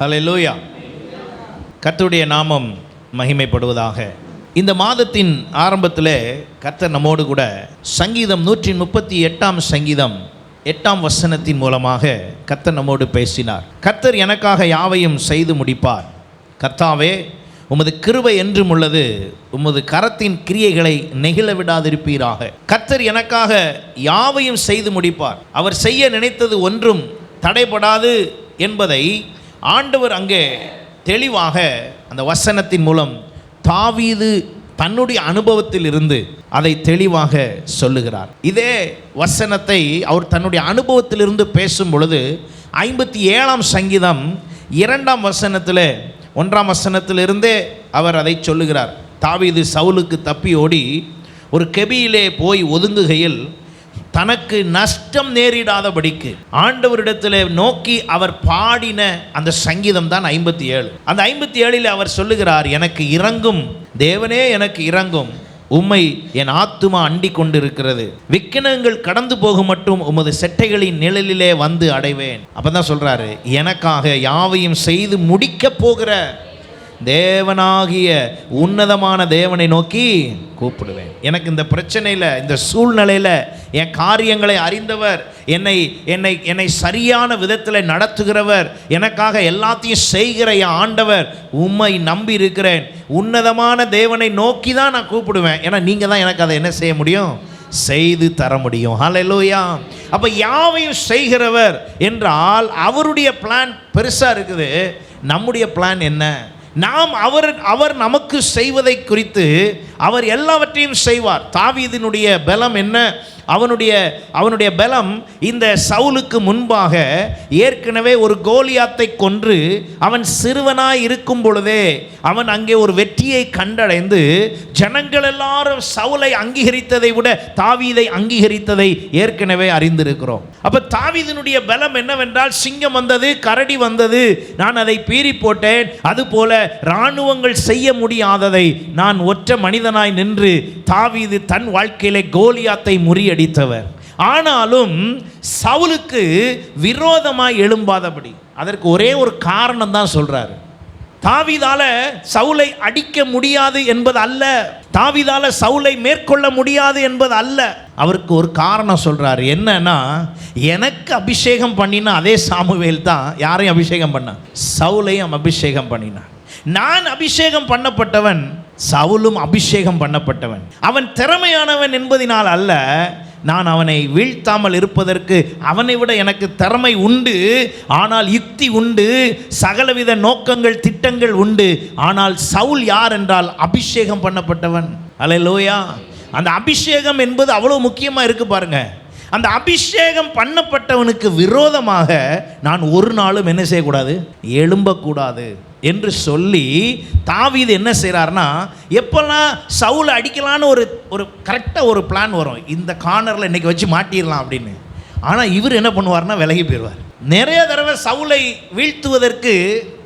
ஹல்லேலூயா. கர்த்தருடைய நாமம் மகிமைப்படுவதாக. இந்த மாதத்தின் ஆரம்பத்தில் கர்த்தர் நம்மோடு கூட சங்கீதம் 138 சங்கீதம் 8 வசனத்தின் மூலமாக கர்த்தர் நம்மோடு பேசினார். கர்த்தர் எனக்காக யாவையும் செய்து முடிப்பார். கர்த்தாவே, உமது கிருபை என்றும் உள்ளது, உமது கரத்தின் கிரியைகளை நெகிழ விடாதிருப்பீராக. கர்த்தர் எனக்காக யாவையும் செய்து முடிப்பார். அவர் செய்ய நினைத்தது ஒன்றும் தடைபடாது என்பதை ஆண்டவர் அங்கே தெளிவாக அந்த வசனத்தின் மூலம் தாவீது தன்னுடைய அனுபவத்தில் இருந்து அதை தெளிவாக சொல்லுகிறார். இதே வசனத்தை அவர் தன்னுடைய அனுபவத்திலிருந்து பேசும் பொழுது 57 சங்கீதம் 2 வசனத்தில் 1 வசனத்திலிருந்தே அவர் அதை சொல்லுகிறார். தாவீது சவுலுக்கு தப்பி ஓடி ஒரு கெபியிலே போய் ஒதுங்குகையில் தனக்கு நஷ்டம் நேரிடாதபடிக்கு ஆண்டவரிடத்தில் நோக்கி அவர் பாடின அந்த சங்கீதம் தான் 57. அந்த 57 அவர் சொல்லுகிறார், எனக்கு இறங்கும் தேவனே, எனக்கு இறங்கும், உம்மை என் ஆத்துமா அண்டி கொண்டிருக்கிறது, விக்கினங்கள் கடந்து போகும் மட்டும் உமது செட்டைகளின் நிழலிலே வந்து அடைவேன். அப்பதான் சொல்றாரு, எனக்காக யாவையும் செய்து முடிக்க போகிற தேவனாகிய உன்னதமான தேவனை நோக்கி கூப்பிடுவேன். எனக்கு இந்த பிரச்சனையில், இந்த சூழ்நிலையில் என் காரியங்களை அறிந்தவர், என்னை சரியான விதத்தில் நடத்துகிறவர், எனக்காக எல்லாத்தையும் செய்கிற என் ஆண்டவர், உம்மை நம்பி இருக்கிறேன், உன்னதமான தேவனை நோக்கி தான் நான் கூப்பிடுவேன். ஏன்னா நீங்கள் தான் எனக்கு அதை என்ன செய்ய முடியும், செய்து தர முடியும். ஹல்லேலூயா. அப்போ யாவையும் செய்கிறவர் என்றால் அவருடைய பிளான் பெருசாக இருக்குது. நம்முடைய பிளான் என்ன? நாம் அவர் நமக்கு செய்வதை குறித்து அவர் எல்லாவற்றையும் செய்வார். தாவீதினுடைய பலம் என்ன? அவனுடைய பலம் இந்த சவுலுக்கு முன்பாக ஏற்கனவே ஒரு கோலியாத்தை கொன்று அவன் சிறுவனாய் இருக்கும் பொழுதே அவன் அங்கே ஒரு வெற்றியை கண்டடைந்து ஜனங்கள் எல்லாரும் சவுலை அங்கீகரித்ததை விட தாவீதை அங்கீகரித்ததை ஏற்கனவே அறிந்திருக்கிறோம். அப்ப தாவீதினுடைய பலம் என்னவென்றால், சிங்கம் வந்தது, கரடி வந்தது, நான் அதை பீறி போட்டேன், அதுபோல இராணுவங்கள் செய்ய முடியாததை நான் ஒற்ற மனிதனாய் நின்று தாவீது தன் வாழ்க்கையிலே கோலியாத்தை முறியடித்தவர். ஆனாலும் சவுலுக்கு விரோதமாய் எழும்பாதபடி அதற்கு ஒரே ஒரு காரணம் தான் சொல்றாரு. தாவீதால சவுலை அடிக்க முடியாது என்பது அல்ல, தாவீதால சவுலை மேற்கொள்ள முடியாது என்பது அல்ல. அவருக்கு ஒரு காரணம் சொல்றாரு. என்னன்னா, எனக்கு அபிஷேகம் பண்ணின அதே சாமுவேல் தான் யாரையும் அபிஷேகம் பண்ணான், சவுலையும் அபிஷேகம் பண்ணினான். நான் அபிஷேகம் பண்ணப்பட்டவன், சவுலும் அபிஷேகம் பண்ணப்பட்டவன். அவன் திறமையானவன் என்பதினால் அல்ல, நான் அவனை வீழ்த்தாமல் இருப்பதற்கு அவனை விட எனக்கு திறமை உண்டு, ஆனால் யுக்தி உண்டு, சகலவித நோக்கங்கள் திட்டங்கள் உண்டு. ஆனால் சவுல் யார் என்றால் அபிஷேகம் பண்ணப்பட்டவன். அல்லேலூயா. அந்த அபிஷேகம் என்பது அவ்வளோ முக்கியமாக இருக்கு பாருங்க. அந்த அபிஷேகம் பண்ணப்பட்டவனுக்கு விரோதமாக நான் ஒரு நாளும் என்ன செய்யக்கூடாது, எழும்பக்கூடாது என்று சொல்லி தாவீது என்ன செய்கிறார்னா, எப்போல்லாம் சவுலை அடிக்கலான்னு ஒரு கரெக்டாக ஒரு பிளான் வரும், இந்த கார்னரில் இன்றைக்கி வச்சு மாட்டிடலாம் அப்படின்னு. ஆனால் இவர் என்ன பண்ணுவார்னா விலகி போயிடுவார். நிறைய தடவை சவுலை வீழ்த்துவதற்கு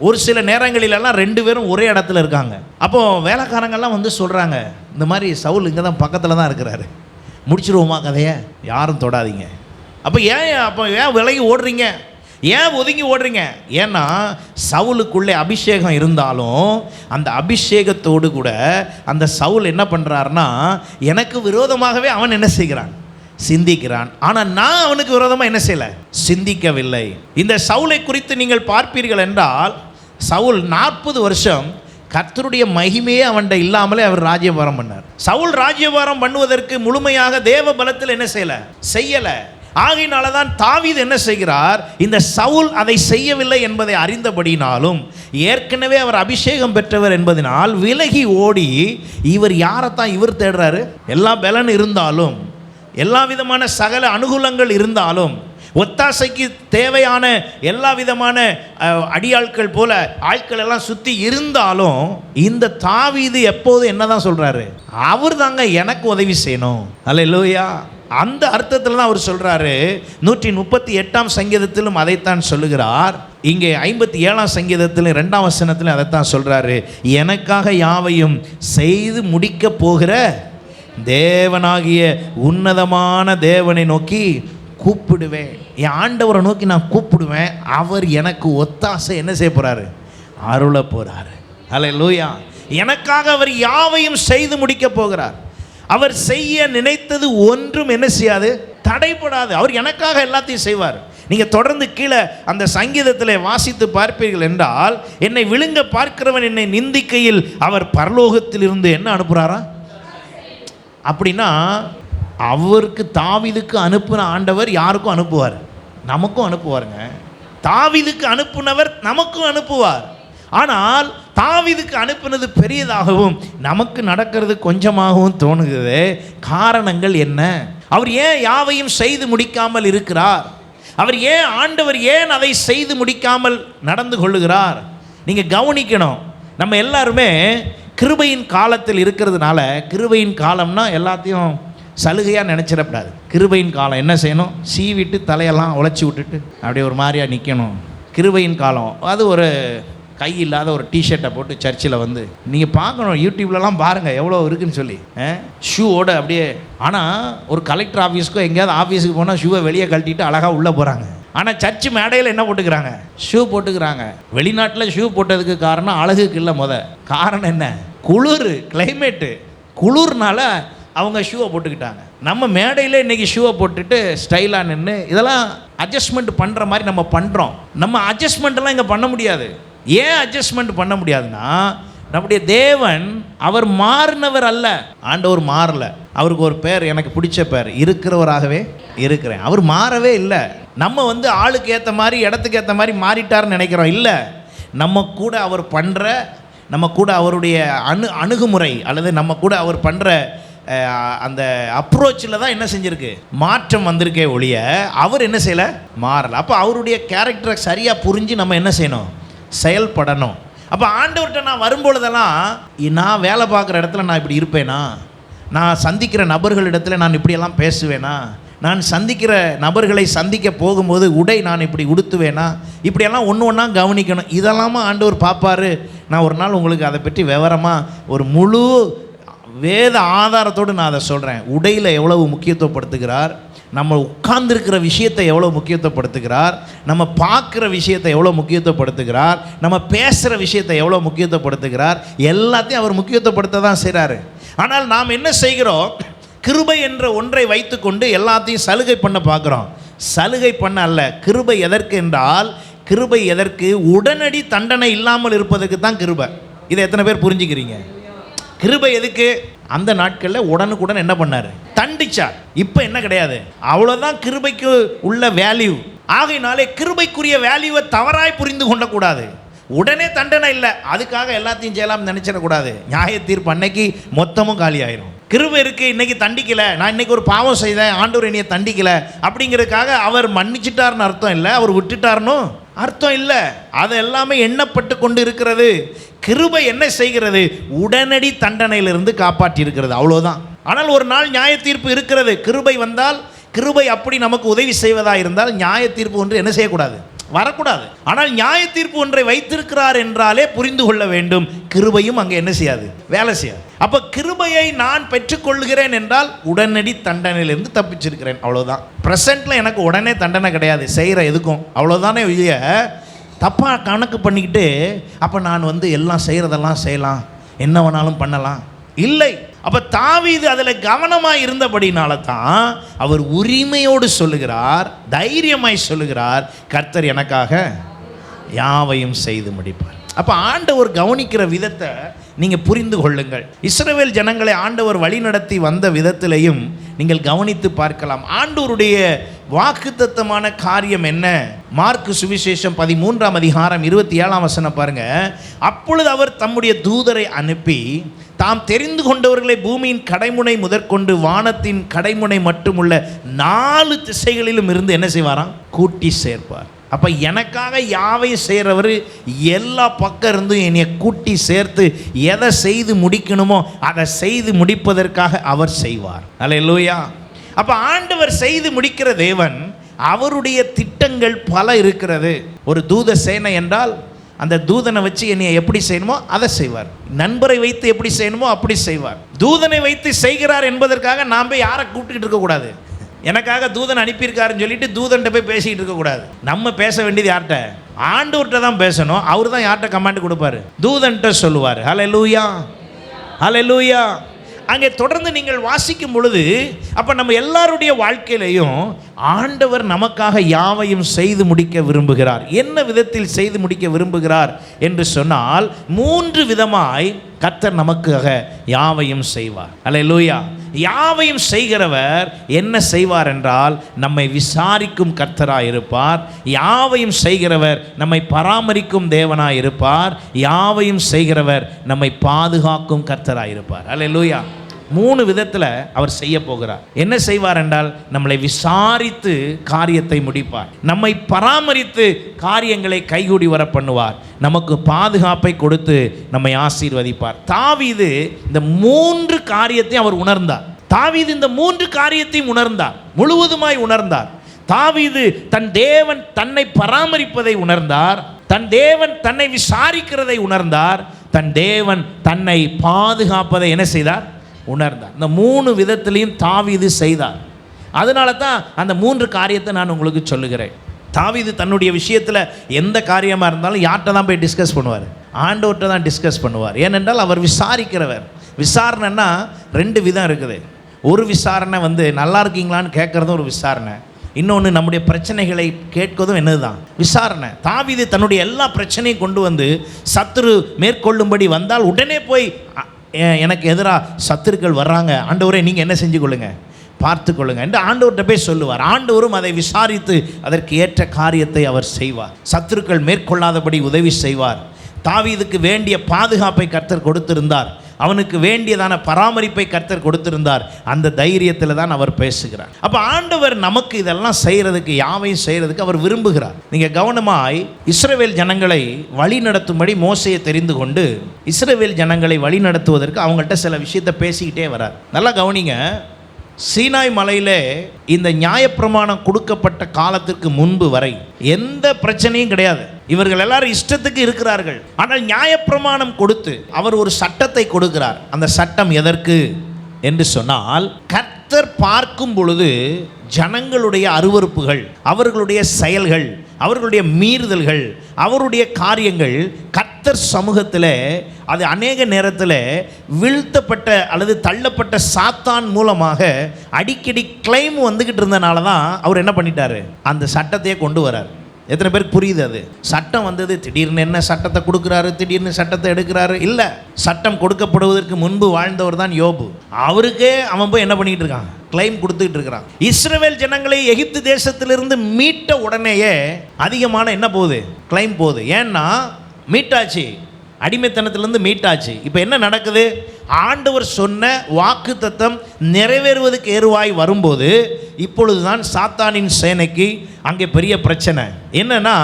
ஒரு சில நேரங்களிலெல்லாம் 2 பேரும் ஒரே இடத்துல இருக்காங்க. அப்போது வேலைக்காரங்கள்லாம் வந்து சொல்கிறாங்க, இந்த மாதிரி சவுல் இங்கே தான் பக்கத்தில் தான் இருக்கிறாரு, முடிச்சிருவோமா கதையை, யாரும் தொடாதீங்க. அப்போ ஏன் விலகி ஓடுறீங்க, ஏன் ஒதுங்கி ஓடுறீங்க? ஏன்னா சவுலுக்குள்ளே அபிஷேகம் இருந்தாலும் அந்த அபிஷேகத்தோடு கூட அந்த சவுல் என்ன பண்ணுறாருன்னா, எனக்கு விரோதமாகவே அவன் என்ன செய்கிறான், சிந்திக்கிறான். ஆனால் நான் அவனுக்கு விரோதமாக என்ன செய்யலை, சிந்திக்கவில்லை. இந்த சவுலை குறித்து நீங்கள் பார்ப்பீர்கள் என்றால், சவுல் 40 வருஷம் கர்த்தருடைய மகிமையே அவன்கிட்ட இல்லாமலே அவர் ராஜ்யபாரம் பண்ணார். சவுல் ராஜ்யபாரம் பண்ணுவதற்கு முழுமையாக தேவ பலத்தில் என்ன செய்யலை. ஆகையினால தான் தாவீது என்ன செய்கிறார், இந்த சவுல் அதை செய்யவில்லை என்பதை அறிந்தபடினாலும் ஏற்கனவே அவர் அபிஷேகம் பெற்றவர் என்பதனால் விலகி ஓடி இவர் யாரைத்தான் இவர் தேடுறாரு. எல்லா பலன் இருந்தாலும், எல்லா விதமான சகல அனுகூலங்கள் இருந்தாலும், ஒத்தாசைக்கு தேவையான எல்லா விதமான அடியாட்கள் போல ஆட்கள் எல்லாம் சுற்றி இருந்தாலும், இந்த தாவீது எப்போது என்னதான் சொல்றாரு, அவர் தாங்க எனக்கு உதவி செய்யணும். அல்லேலூயா. அந்த அர்த்தத்தில் தான் அவர் சொல்றாரு. 138 சங்கீதத்திலும் அதைத்தான் சொல்லுகிறார். இங்கே 57 சங்கீதத்தில் 2 வசனத்தில் அதைத்தான் சொல்றாரு. எனக்காக யாவையும் செய்து முடிக்க போகிற தேவனாகிய உன்னதமான தேவனை நோக்கி கூப்பிடுவேன். என் ஆண்டவரை நோக்கி நான் கூப்பிடுவேன். அவர் எனக்கு ஒத்தாசை என்ன செய்ய போகிறாரு? அருள போகிறாரு. ஹல்லேலூயா. எனக்காக அவர் யாவையும் செய்து முடிக்க போகிறார். அவர் செய்ய நினைத்தது ஒன்றும் என்ன செய்யாது? தடைப்படாது. அவர் எனக்காக எல்லாத்தையும் செய்வார். நீங்கள் தொடர்ந்து கீழே அந்த சங்கீதத்தில் வாசித்து பார்ப்பீர்கள் என்றால், என்னை விழுங்க பார்க்கிறவன் என்னை நிந்திக்கையில் அவர் பரலோகத்திலிருந்து என்ன அனுப்புகிறாரா? அப்படின்னா அவருக்கு தாவீதுக்கு அனுப்புன ஆண்டவர் யாருக்கும் அனுப்புவார்? நமக்கும் அனுப்புவாருங்க. தாவீதுக்கு அனுப்புனவர் நமக்கும் அனுப்புவார். ஆனால் தாவீதுக்கு அனுப்பினது பெரியதாகவும் நமக்கு நடக்கிறது கொஞ்சமாகவும் தோணுகிறது. காரணங்கள் என்ன? அவர் ஏன் யாவையும் செய்து முடிக்காமல் இருக்கிறார்? அவர் ஏன், ஆண்டவர் ஏன் அதை செய்து முடிக்காமல் நடந்து கொள்ளுகிறார்? நீங்கள் கவனிக்கணும். நம்ம எல்லாருமே கிருபையின் காலத்தில் இருக்கிறதுனால, கிருபையின் காலம்னா எல்லாத்தையும் சலுகையாக நினச்சிடக்கூடாது. கிருபையின் காலம் என்ன செய்யணும்? சீவிட்டு தலையெல்லாம் உழைச்சி விட்டுட்டு அப்படியே ஒரு மாதிரியாக நிற்கணும். கிருபையின் காலம் அது ஒரு கை இல்லாத ஒரு டிஷர்ட்டை போட்டு சர்ச்சில் வந்து நீங்கள் பார்க்கணும். யூடியூப்லலாம் பாருங்கள் எவ்வளோ இருக்குன்னு சொல்லி, ஷூவோட அப்படியே. ஆனால் ஒரு கலெக்டர் ஆஃபீஸுக்கோ எங்கேயாவது ஆஃபீஸுக்கு போனால் ஷூவை வெளியே கழட்டிட்டு அழகாக உள்ளே போகிறாங்க. ஆனால் சர்ச்சு மேடையில் என்ன போட்டுக்கிறாங்க? ஷூ போட்டுக்கிறாங்க. வெளிநாட்டில் ஷூ போட்டதுக்கு காரணம் அழகுக்கு இல்லை. காரணம் என்ன? குளிர், கிளைமேட்டு. குளிர்னால அவங்க ஷூவை போட்டுக்கிட்டாங்க. நம்ம மேடையில் இன்றைக்கி ஷூவை போட்டுட்டு ஸ்டைலாக நின்று இதெல்லாம் அட்ஜஸ்ட்மெண்ட் பண்ணுற மாதிரி நம்ம பண்ணுறோம். நம்ம அட்ஜஸ்ட்மெண்ட்டெல்லாம் இங்கே பண்ண முடியாது. ஏன் அட்ஜஸ்ட்மெண்ட் பண்ண முடியாதுன்னா, நம்முடைய தேவன் அவர் மாறினவர் அல்ல. ஆண்டவர் மாறல. அவருக்கு ஒரு பேர், எனக்கு பிடிச்ச பேர், இருக்கிறவராகவே இருக்கிறேன். அவர் மாறவே இல்லை. நம்ம வந்து ஆளுக்கு ஏற்ற மாதிரி இடத்துக்கு ஏற்ற மாதிரி மாறிட்டார்னு நினைக்கிறோம். இல்லை, நம்ம கூட அவர் பண்ணுற, நம்ம கூட அவருடைய அணுகுமுறை அல்லது நம்ம கூட அவர் பண்ணுற அந்த அப்ரோச்சில் தான் என்ன செஞ்சுருக்கு? மாற்றம் வந்திருக்கே ஒழிய அவர் என்ன செய்யலை? மாறலை. அப்போ அவருடைய கேரக்டரை சரியாக புரிஞ்சு நம்ம என்ன செய்யணும்? செயல்படணும். அப்போ ஆண்டவர்கிட்ட நான் வரும்பொழுதெல்லாம், நான் வேலை பார்க்குற இடத்துல நான் இப்படி இருப்பேனா? நான் சந்திக்கிற நபர்களிடத்துல நான் இப்படியெல்லாம் பேசுவேனா? நான் சந்திக்கிற நபர்களை சந்திக்க போகும்போது உடை நான் இப்படி உடுத்துவேனா? இப்படியெல்லாம் ஒன்று ஒன்றா கவனிக்கணும். இதெல்லாமா ஆண்டவர் பார்ப்பார். நான் ஒரு நாள் உங்களுக்கு அதை பற்றி விவரமாக ஒரு முழு வேத ஆதாரத்தோடு நான் அதை சொல்கிறேன். உடையில் எவ்வளவு முக்கியத்துவப்படுத்துகிறார், நம்ம உட்கார்ந்துருக்கிற விஷயத்தை எவ்வளோ முக்கியத்துவப்படுத்துகிறார், நம்ம பார்க்குற விஷயத்தை எவ்வளோ முக்கியத்துவப்படுத்துகிறார், நம்ம பேசுகிற விஷயத்தை எவ்வளோ முக்கியத்துவப்படுத்துகிறார், எல்லாத்தையும் அவர் முக்கியத்துவப்படுத்த தான் செய்கிறாரு. ஆனால் நாம் என்ன செய்கிறோம்? கிருபை என்ற ஒன்றை வைத்துக்கொண்டு எல்லாத்தையும் சலுகை பண்ண பார்க்குறோம். சலுகை பண்ண அல்ல. கிருபை எதற்கு என்றால், கிருபை எதற்கு? உடனடி தண்டனை இல்லாமல் இருப்பதற்கு தான் கிருபை. இதை எத்தனை பேர் புரிஞ்சுக்கிறீங்க? கிருபை எதுக்கு? அந்த நாட்களில் உடனுக்குடன் என்ன பண்ணார்? தண்டிச்சார். இப்போ என்ன கிடையாது. அவ்வளோதான் கிருபைக்கு உள்ள வேல்யூ. ஆகையினாலே கிருபைக்குரிய வேல்யூவை தவறாய் புரிந்து கொள்ளக்கூடாது. உடனே தண்டனை இல்லை, அதுக்காக எல்லாத்தையும் செய்யலாம் நினைச்சிடக்கூடாது. நியாய தீர்ப்பு அன்னைக்கு மொத்தமும் காலி ஆயிரும். கிருபை இருக்கு, இன்னைக்கு தண்டிக்கலை, நான் இன்னைக்கு ஒரு பாவம் செய்தேன், ஆண்டவர் என்னைய தண்டிக்கலை அப்படிங்கிறதுக்காக அவர் மன்னிச்சிட்டார்னு அர்த்தம் இல்லை, அவர் விட்டுட்டார்னு அர்த்தம் இல்லை. அது எல்லாமே எண்ணப்பட்டு கொண்டு இருக்கிறது. கிருபை என்ன செய்கிறது? உடனடி தண்டனையிலிருந்து காப்பாற்றி இருக்கிறது, அவ்வளோதான். ஆனால் ஒரு நாள் நியாய தீர்ப்பு இருக்கிறது. கிருபை வந்தால், கிருபை அப்படி நமக்கு உதவி செய்வதாக இருந்தால் நியாய தீர்ப்பு ஒன்று என்ன செய்யக்கூடாது? வரக்கூடாது. ஆனால் நியாய தீர்ப்பு ஒன்றை வைத்திருக்கிறார் என்றாலே புரிந்து கொள்ள வேண்டும், கிருபையும் அங்கே என்ன செய்யாது? வேலை செய்யாது. அப்போ கிருபையை நான் பெற்றுக்கொள்கிறேன் என்றால் உடனடி தண்டனையிலிருந்து தப்பிச்சிருக்கிறேன், அவ்வளோதான். ப்ரெசென்ட்டில் எனக்கு உடனே தண்டனை கிடையாது செய்கிற எதுக்கும், அவ்வளோதானே ஒழிய தப்பாக கணக்கு பண்ணிக்கிட்டு அப்போ நான் வந்து எல்லாம் செய்கிறதெல்லாம் செய்யலாம், என்ன வேணாலும் பண்ணலாம், இல்லை. அப்போ தாவீது அதில் கவனமாக இருந்தபடினால தான் அவர் உரிமையோடு சொல்லுகிறார், தைரியமாய் சொல்லுகிறார், கர்த்தர் எனக்காக யாவையும் செய்து முடிப்பார். அப்போ ஆண்டவர் கவனிக்கிற விதத்தை நீங்கள் புரிந்து கொள்ளுங்கள். இஸ்ரவேல் ஜனங்களை ஆண்டவர் வழிநடத்தி வந்த விதத்திலையும் நீங்கள் கவனித்து பார்க்கலாம். ஆண்டவருடைய வாக்குத்தத்தமான காரியம் என்ன? மார்க்கு சுவிசேஷம் 13ஆம் அதிகாரம் 27ஆம் வசனம் பாருங்க. அப்பொழுது அவர் தம்முடைய தூதரை அனுப்பி தாம் தெரிந்து கொண்டவர்களை பூமியின் கடைமுனை முதற்கொண்டு வானத்தின் கடைமுனை மட்டுமுள்ள 4 திசைகளிலும் இருந்து என்ன செய்வாராம்? கூட்டி சேர்ப்பார். அப்போ எனக்காக யாவையும் செய்கிறவர் எல்லா பக்கம் இருந்தும் என்னை கூட்டி சேர்த்து எதை செய்து முடிக்கணுமோ அதை செய்து முடிப்பதற்காக அவர் செய்வார். அல்லேலூயா. அப்போ ஆண்டவர் செய்து முடிக்கிற தேவன், அவருடைய திட்டங்கள் பல இருக்கிறது. ஒரு தூத சேனை என்றால் அந்த தூதனை வச்சு என்னை எப்படி செய்யணுமோ அதை செய்வார். நண்பரை வைத்து எப்படி செய்யணுமோ அப்படி செய்வார். தூதனை வைத்து செய்கிறார் என்பதற்காக நாம் போய் யாரை கூப்பிட்டுக்கிட்டு இருக்கக்கூடாது. எனக்காக தூதன் அனுப்பியிருக்காருன்னு சொல்லிட்டு தூதன்ட்ட போய் பேசிக்கிட்டு இருக்கக்கூடாது. நம்ம பேச வேண்டியது யார்கிட்ட? ஆண்டவர்கிட்ட தான் பேசணும். அவர் தான் யார்கிட்ட கமாண்ட் கொடுப்பாரு? தூதன்ட்ட சொல்லுவார். ஹல்லேலூயா, ஹல்லேலூயா. அங்கே தொடர்ந்து நீங்கள் வாசிக்கும் பொழுது அப்போ நம்ம எல்லாருடைய வாழ்க்கையிலையும் ஆண்டவர் நமக்காக யாவையும் செய்து முடிக்க விரும்புகிறார். என்ன விதத்தில் செய்து முடிக்க விரும்புகிறார் என்று சொன்னால் 3 விதமாய் கர்த்தர் நமக்காக யாவையும் செய்வார். அல்லேலூயா. யாவையும் செய்கிறவர் என்ன செய்வார் என்றால் நம்மை விசாரிக்கும் கர்த்தராய் இருப்பார். யாவையும் செய்கிறவர் நம்மை பராமரிக்கும் தேவனாய் இருப்பார். யாவையும் செய்கிறவர் நம்மை பாதுகாக்கும் கர்த்தராய் இருப்பார். அல்லேலூயா. 3 விதத்தில் அவர் செய்ய போகிறார். என்ன செய்வார் என்றால் நம்மளை விசாரித்து காரியத்தை முடிப்பார். நம்மை பராமரித்து காரியங்களை கைகூடி வர பண்ணுவார். நமக்கு பாதுகாப்பை கொடுத்து நம்மை ஆசீர்வதிப்பார். தாவீது இந்த 3 காரியத்தையும் அவர் உணர்ந்தார். தாவீது இந்த 3 காரியத்தையும் உணர்ந்தார், முழுவதுமாய் உணர்ந்தார். தாவீது தன் தேவன் தன்னை பராமரிப்பதை உணர்ந்தார், தன் தேவன் தன்னை விசாரிக்கிறதை உணர்ந்தார், தன் தேவன் தன்னை பாதுகாப்பதை என்ன செய்தார்? உணர்ந்தார். இந்த 3 விதத்திலையும் தாவீது செய்தார். அதனால தான் அந்த 3 காரியத்தை நான் உங்களுக்கு சொல்லுகிறேன். தாவீது தன்னுடைய விஷயத்தில் எந்த காரியமாக இருந்தாலும் யார்கிட்ட தான் போய் டிஸ்கஸ் பண்ணுவார்? ஆண்டவர்கிட்ட தான் டிஸ்கஸ் பண்ணுவார். ஏனென்றால் அவர் விசாரிக்கிறவர். விசாரணைன்னா 2 விதம் இருக்குது. ஒரு விசாரணை நல்லா இருக்கீங்களான்னு கேட்குறதும் ஒரு விசாரணை, இன்னொன்று நம்முடைய பிரச்சனைகளை கேட்கறதும் என்னதுதான் விசாரணை. தாவீது தன்னுடைய எல்லா பிரச்சனையும் கொண்டு வந்து சத்துரு மேற்கொள்ளும்படி வந்தால் உடனே போய் எனக்கு எதிராக சத்துருக்கள் வர்றாங்க, ஆண்டவரே நீங்கள் என்ன செஞ்சு கொள்ளுங்க, பார்த்து கொள்ளுங்க என்று ஆண்டவர்கிட்ட போய் சொல்லுவார். ஆண்டவரும் அதை விசாரித்து அதற்கு ஏற்ற காரியத்தை அவர் செய்வார். சத்துருக்கள் மேற்கொள்ளாதபடி உதவி செய்வார். தாவீதுக்கு வேண்டிய பாதுகாப்பை கர்த்தர் கொடுத்திருந்தார். அவனுக்கு வேண்டியதான பராமரிப்பை கர்த்தர் கொடுத்திருந்தார். அந்த தைரியத்தில் தான் அவர் பேசுகிறார். அப்போ ஆண்டவர் நமக்கு இதெல்லாம் செய்கிறதுக்கு, யாவையும் செய்கிறதுக்கு அவர் விரும்புகிறார். நீங்கள் கவனமாய் இஸ்ரவேல் ஜனங்களை வழி நடத்தும்படி மோசையை தெரிந்து கொண்டு இஸ்ரவேல் ஜனங்களை வழி நடத்துவதற்கு அவங்கள்ட்ட சில விஷயத்தை பேசிக்கிட்டே வரார். நல்லா கவனிங்க. சீனாய் மலையிலே இந்த நியாயப்பிரமாணம் கொடுக்கப்பட்ட காலத்திற்கு முன்பு வரை எந்த பிரச்சனையும் கிடையாது. இவர்கள் எல்லாரும் இஷ்டத்துக்கு இருக்கிறார்கள். ஆனால் நியாயப்பிரமாணம் கொடுத்து அவர் ஒரு சட்டத்தை கொடுக்கிறார். அந்த சட்டம் எதற்கு என்று சொன்னால், கர்த்தர் பார்க்கும் பொழுது ஜனங்களுடைய அருவருப்புகள், அவர்களுடைய செயல்கள், அவர்களுடைய மீறுதல்கள், அவருடைய காரியங்கள் கர்த்தர் சமூகத்தில் அது அநேக நேரத்தில் வீழ்த்தப்பட்ட அல்லது தள்ளப்பட்ட சாத்தான் மூலமாக அடிக்கடி கிளைம் வந்துக்கிட்டு இருந்தனால தான் அவர் என்ன பண்ணிட்டாரு? அந்த சட்டத்தையே கொண்டு வரார். எத்தனை பேருக்கு புரியுது? அது சட்டம் வந்தது, திடீர்னு என்ன சட்டத்தை கொடுக்குறாரு, திடீர்னு சட்டத்தை எடுக்கிறாரு? இல்லை, சட்டம் கொடுக்கப்படுவதற்கு முன்பு வாழ்ந்தவர் தான் யோபு. அவருக்கே அவன் போய் என்ன பண்ணிக்கிட்டு இருக்கான்? கிளைம் கொடுத்துக்கிட்டு இருக்கிறான். இஸ்ரவேல் ஜனங்களை எகிப்து தேசத்திலிருந்து மீட்ட உடனேயே அதிகமான என்ன போகுது? கிளைம் போகுது. ஏன்னா மீட்டாச்சு, அடிமைத்தனத்திலிருந்து மீட்டாச்சு. இப்போ என்ன நடக்குது? ஆண்டவர் சொன்ன வாக்கு தத்தம் நிறைவேறுவதற்கு ஏதுவாய் வரும்போது இப்பொழுதுதான் சாத்தானின் சேனைக்கு அங்கே பெரிய பிரச்சனை. என்னன்னா,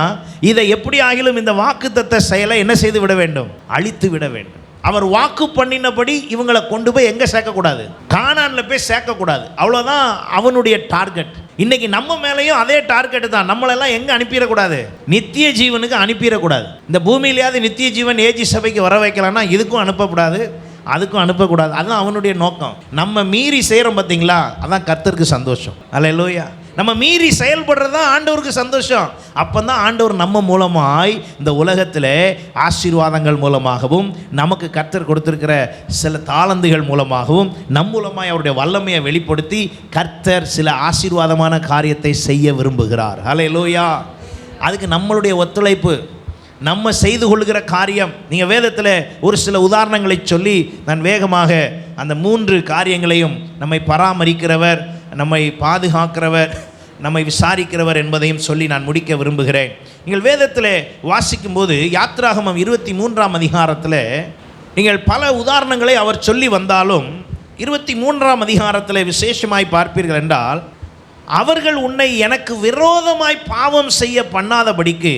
இதை எப்படி ஆகிலும் இந்த வாக்கு தத்த செயலை என்ன செய்து விட வேண்டும்? அழித்து விட வேண்டும். அவர் வாக்கு பண்ணினபடி இவங்களை கொண்டு போய் எங்கே சேர்க்கக்கூடாது? கானானில் போய் சேர்க்கக்கூடாது. அவ்வளோதான் அவனுடைய டார்கெட். இன்னைக்கு நம்ம மேலேயும் அதே டார்கெட் தான். நம்மளெல்லாம் எங்கே அனுப்பிடக்கூடாது? நித்திய ஜீவனுக்கு அனுப்பிடக்கூடாது. இந்த பூமியிலேயாவது நித்திய ஜீவன் ஏஜி சபைக்கு வர வைக்கலாம்னா இதுக்கும் அனுப்பக்கூடாது, அதுக்கும் அனுப்பக்கூடாது. அதுதான் அவனுடைய நோக்கம். நம்ம மீறி செய்கிறோம் பார்த்தீங்களா? அதான் கர்த்தருக்கு சந்தோஷம். அல்லேலூயா. நம்ம மீறி செயல்படுறது தான் ஆண்டவருக்கு சந்தோஷம். அப்போ தான் ஆண்டவர் நம்ம மூலமாய் இந்த உலகத்தில் ஆசீர்வாதங்கள் மூலமாகவும், நமக்கு கர்த்தர் கொடுத்துருக்கிற சில தாளந்துகள் மூலமாகவும், நம் மூலமாய் அவருடைய வல்லமையை வெளிப்படுத்தி கர்த்தர் சில ஆசீர்வாதமான காரியத்தை செய்ய விரும்புகிறார். அல்லேலூயா. அதுக்கு நம்மளுடைய ஒத்துழைப்பு, நம்ம செய்து கொள்கிற காரியம். நீங்கள் வேதத்தில் ஒரு சில உதாரணங்களை சொல்லி நான் வேகமாக அந்த 3 காரியங்களையும், நம்மை பராமரிக்கிறவர், நம்மை பாதுகாக்கிறவர், நம்மை விசாரிக்கிறவர் என்பதையும் சொல்லி நான் முடிக்க விரும்புகிறேன். நீங்கள் வேதத்தில் வாசிக்கும்போது யாத்ராகமம் 23ஆம் அதிகாரத்தில் நீங்கள் பல உதாரணங்களை அவர் சொல்லி வந்தாலும் 23ஆம் அதிகாரத்தில் விசேஷமாய் பார்ப்பீர்கள் என்றால், அவர்கள் உன்னை எனக்கு விரோதமாய் பாவம் செய்ய பண்ணாதபடிக்கு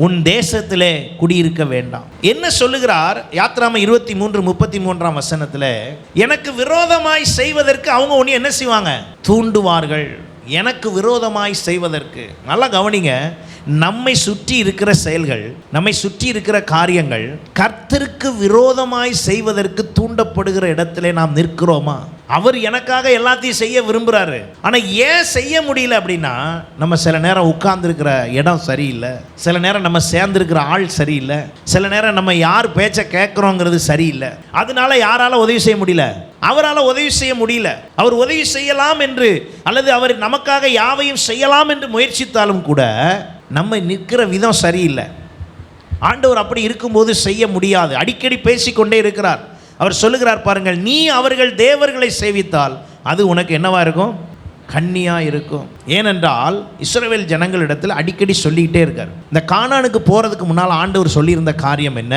உன் தேசத்திலே குடியிருக்க வேண்டாம். என்ன சொல்லுகிறார்? யாத்ராகமம் 23:33ஆம் வசனத்தில், எனக்கு விரோதமாய் செய்வதற்கு அவங்க ஒன்று என்ன செய்வாங்க? தூண்டுவார்கள். எனக்கு விரோதமாய் செய்வதற்கு. நல்லா கவனிங்க. நம்மை சுற்றி இருக்கிற செயல்கள், நம்மை சுற்றி இருக்கிற காரியங்கள் கர்த்தருக்கு விரோதமாய் செய்வதற்கு தூண்டப்படுகிற இடத்திலே நாம் நிற்கிறோமா? அவர் எனக்காக எல்லாத்தையும் செய்ய விரும்புகிறாரு. ஆனால் ஏன் செய்ய முடியல அப்படின்னா, நம்ம சில நேரம் உட்கார்ந்துருக்கிற இடம் சரியில்லை, சில நேரம் நம்ம சேர்ந்துருக்கிற ஆள் சரியில்லை, சில நேரம் நம்ம யார் பேச்சை கேட்குறோங்கிறது சரியில்லை. அதனால யாரால உதவி செய்ய முடியல? அவரால் உதவி செய்ய முடியல. அவர் உதவி செய்யலாம் என்று அல்லது அவர் நமக்காக யாவையும் செய்யலாம் என்று முயற்சித்தாலும் கூட நம்ம நிற்கிற விதம் சரியில்லை. ஆண்டவர் அப்படி இருக்கும்போது செய்ய முடியாது. அடிக்கடி பேசிக்கொண்டே இருக்கிறார். அவர் சொல்லுகிறார் பாருங்கள், நீ அவர்கள் தேவர்களை சேவித்தால் அது உனக்கு என்னவா இருக்கும்? கண்ணியாக இருக்கும். ஏனென்றால் இஸ்ரவேல் ஜனங்களிடத்தில் அடிக்கடி சொல்லிக்கிட்டே இருக்கார். இந்த கானானுக்கு போகிறதுக்கு முன்னால் ஆண்டவர் சொல்லியிருந்த காரியம் என்ன?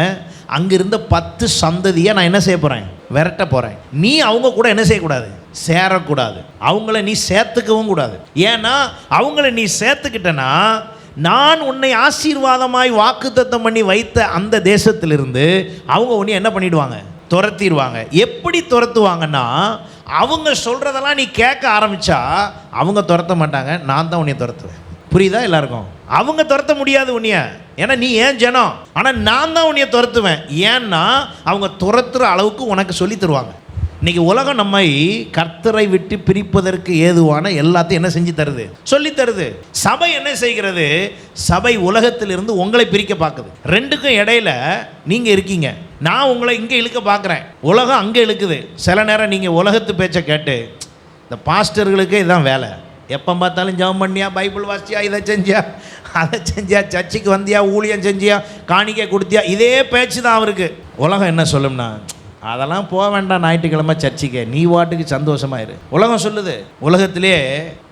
அங்கிருந்த 10 சந்ததியை நான் என்ன செய்ய போகிறேன்? விரட்ட போகிறேன். நீ அவங்க கூட என்ன செய்யக்கூடாது? சேரக்கூடாது. அவங்கள நீ சேர்த்துக்கவும் கூடாது. ஏன்னா அவங்கள நீ சேர்த்துக்கிட்டனா நான் உன்னை ஆசீர்வாதமாய் வாக்குத்தத்தம் பண்ணி வைத்த அந்த தேசத்திலிருந்து அவங்க உன்னை என்ன பண்ணிடுவாங்க? துரத்திடுவாங்க. எப்படி துரத்துவாங்கன்னா, அவங்க சொல்கிறதெல்லாம் நீ கேட்க ஆரம்பித்தா அவங்க துரத்த மாட்டாங்க, நான் தான் உன்னை துரத்துவேன். புரியுதா எல்லாருக்கும்? அவங்க துரத்த முடியாது உன்னைய, ஏன்னா நீ ஏன் ஜனம். ஆனால் நான் தான் உன்னைய துரத்துவேன். ஏன்னா அவங்க துரத்துற அளவுக்கு உனக்கு சொல்லி தருவாங்க. இன்னைக்கு உலகம் நம்மை கர்த்தரை விட்டு பிரிப்பதற்கு ஏதுவான எல்லாத்தையும் என்ன செஞ்சு தருது? சொல்லி தருது. சபை என்ன செய்கிறது? சபை உலகத்திலிருந்து உங்களை பிரிக்க பார்க்குது. ரெண்டுக்கும் இடையில நீங்க இருக்கீங்க. நான் உங்களை இங்கே இழுக்க பார்க்குறேன், உலகம் அங்கே இழுக்குது. சில நேரம் நீங்கள் உலகத்து பேச்சை கேட்டு, இந்த பாஸ்டர்களுக்கு இதுதான் வேலை. எப்போ பார்த்தாலும் ஜெபம் பண்ணியா, பைபிள் வாசிச்சியா, இதை செஞ்சியா, அதை செஞ்சியா, சர்ச்சுக்கு வந்தியா, ஊழியம் செஞ்சியா, காணிக்கை கொடுத்தியா, இதே பேச்சு தான் அவருக்கு. உலகம் என்ன சொல்லும்னா, அதெல்லாம் போக வேண்டாம், ஞாயிற்றுக்கிழமை சர்ச்சுக்கு, நீ வாட்டுக்கு சந்தோஷமாயிரு. உலகம் சொல்லுது. உலகத்திலே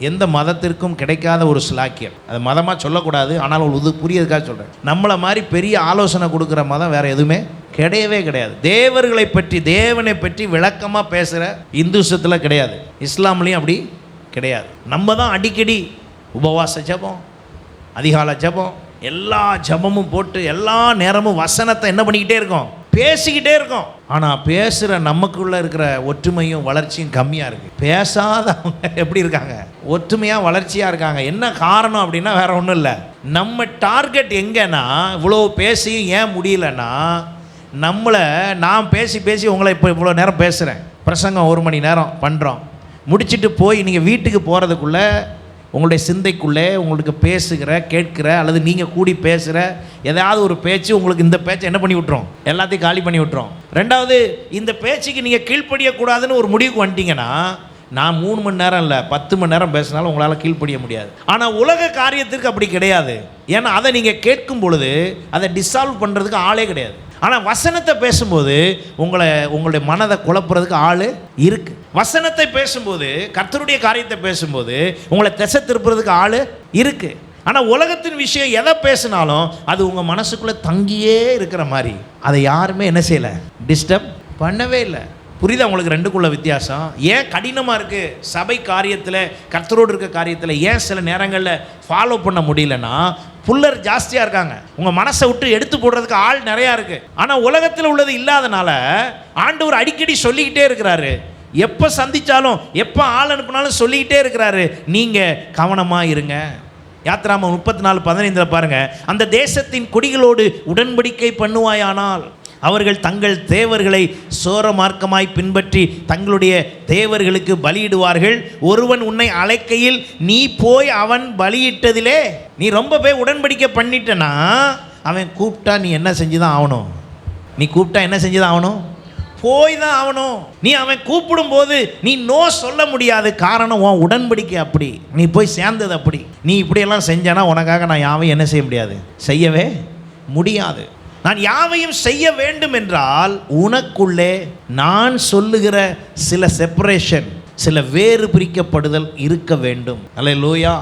எந்த மதத்திற்கும் கிடைக்காத ஒரு சிலாக்கியம், அது மதமாக சொல்லக்கூடாது, ஆனால் ஒரு புரியதுக்காக சொல்கிறேன். நம்மளை மாதிரி பெரிய ஆலோசனை கொடுக்குற மதம் வேறு எதுவுமே கிடையவே கிடையாது. தேவர்களை பற்றி, தேவனை பற்றி விளக்கமாக பேசுகிற இந்துசத்தில் கிடையாது, இஸ்லாம்லேயும் அப்படி கிடையாது. நம்ம தான் அடிக்கடி உபவாச ஜபம், அதிகாலை ஜபம், எல்லா ஜபமும் போட்டு எல்லா நேரமும் வசனத்தை என்ன பண்ணிக்கிட்டே இருக்கோம்? பேசிக்கிட்டே இருக்கோம். ஆனால் பேசுகிற நமக்குள்ளே இருக்கிற ஒற்றுமையும் வளர்ச்சியும் கம்மியாக இருக்குது. பேசாதவங்க எப்படி இருக்காங்க? ஒற்றுமையாக வளர்ச்சியாக இருக்காங்க. என்ன காரணம் அப்படின்னா வேறு ஒன்றும் இல்லை. நம்ம டார்கெட் எங்கன்னா, இவ்வளோ பேசியும் ஏன் முடியலன்னா, நம்மளை நான் பேசி பேசி உங்களை இப்போ இவ்வளோ நேரம் பேசுகிறேன், பிரசங்கம் 1 மணி நேரம் பண்ணுறோம், முடிச்சுட்டு போய் நீங்கள் வீட்டுக்கு போகிறதுக்குள்ளே உங்களுடைய சிந்தைக்குள்ளே உங்களுக்கு பேசுகிற, கேட்கிற, அல்லது நீங்கள் கூடி பேசுகிற ஏதாவது ஒரு பேச்சு உங்களுக்கு இந்த பேச்சை என்ன பண்ணி விட்டுரும்? எல்லாத்தையும் காலி பண்ணி விட்டுரும். ரெண்டாவது, இந்த பேச்சுக்கு நீங்கள் கீழ்ப்படியக்கூடாதுன்னு ஒரு முடிவுக்கு வந்துட்டீங்கன்னா, நான் 3 மணி நேரம் இல்லை 10 மணி நேரம் பேசினாலும் உங்களால் கீழ்ப்படிய முடியாது. ஆனால் உலக காரியத்திற்கு அப்படி கிடையாது. ஏன்னா அதை நீங்கள் கேட்கும் பொழுது அதை டிசால்வ் பண்ணுறதுக்கு ஆளே கிடையாது. ஆனால் வசனத்தை பேசும்போது உங்களுடைய மனதை குழப்புறதுக்கு ஆள் இருக்குது. வசனத்தை பேசும்போது, கர்த்தருடைய காரியத்தை பேசும்போது உங்களை திசை திருப்புறதுக்கு ஆள் இருக்குது. ஆனால் உலகத்தின் விஷயம் எதை பேசினாலும் அது உங்கள் மனசுக்குள்ளே தங்கியே இருக்கிற மாதிரி அதை யாருமே என்ன செய்யலை? டிஸ்டர்ப் பண்ணவே இல்லை. புரியுதா உங்களுக்கு ரெண்டுக்குள்ள வித்தியாசம்? ஏன் கடினமாக இருக்குது சபை காரியத்தில், கர்த்தரோடு இருக்க காரியத்தில் ஏன் சில நேரங்களில் ஃபாலோ பண்ண முடியலன்னா, புல்லர் ஜாஸ்தியாக இருக்காங்க, உங்கள் மனசை விட்டு எடுத்து போடுறதுக்கு ஆள் நிறையா இருக்குது. ஆனால் உலகத்தில் உள்ளது இல்லாதனால ஆண்டவர் அடிக்கடி சொல்லிக்கிட்டே இருக்கிறாரு. எப்போ சந்தித்தாலும், எப்போ ஆள் அனுப்பினாலும் சொல்லிக்கிட்டே இருக்கிறாரு, நீங்கள் கவனமாக இருங்க. யாத்திராமம் 34:15 பாருங்கள், அந்த தேசத்தின் குடிகளோடு உடன்படிக்கை பண்ணுவாயானால் அவர்கள் தங்கள் தேவர்களை சோர மார்க்கமாய் பின்பற்றி தங்களுடைய தேவர்களுக்கு பலியிடுவார்கள். ஒருவன் உன்னை அழைக்கையில் நீ போய் அவன் பலியிட்டதிலே நீ ரொம்ப போய் உடன்படிக்கை பண்ணிட்டனா, அவன் கூப்பிட்டா நீ என்ன செஞ்சு தான் ஆகணும்? நீ கூப்பிட்டா என்ன செஞ்சு தான் ஆகணும்? போய் தான் ஆகணும். நீ அவன் கூப்பிடும்போது நீ நோ சொல்ல முடியாது. காரணம், உன் உடன்படிக்கை அப்படி, நீ போய் சேர்ந்தது அப்படி. நீ இப்படியெல்லாம் செஞ்சானா உனக்காக நான் யாவையும் என்ன செய்ய முடியாது? செய்யவே முடியாது. நான் யாவையும் செய்ய வேண்டும் என்றால் உனக்குள்ளே நான் சொல்லுகிற சில செப்பரேஷன், சில வேறு பிரிக்கப்படுதல் இருக்க வேண்டும். அல்லேலூயா.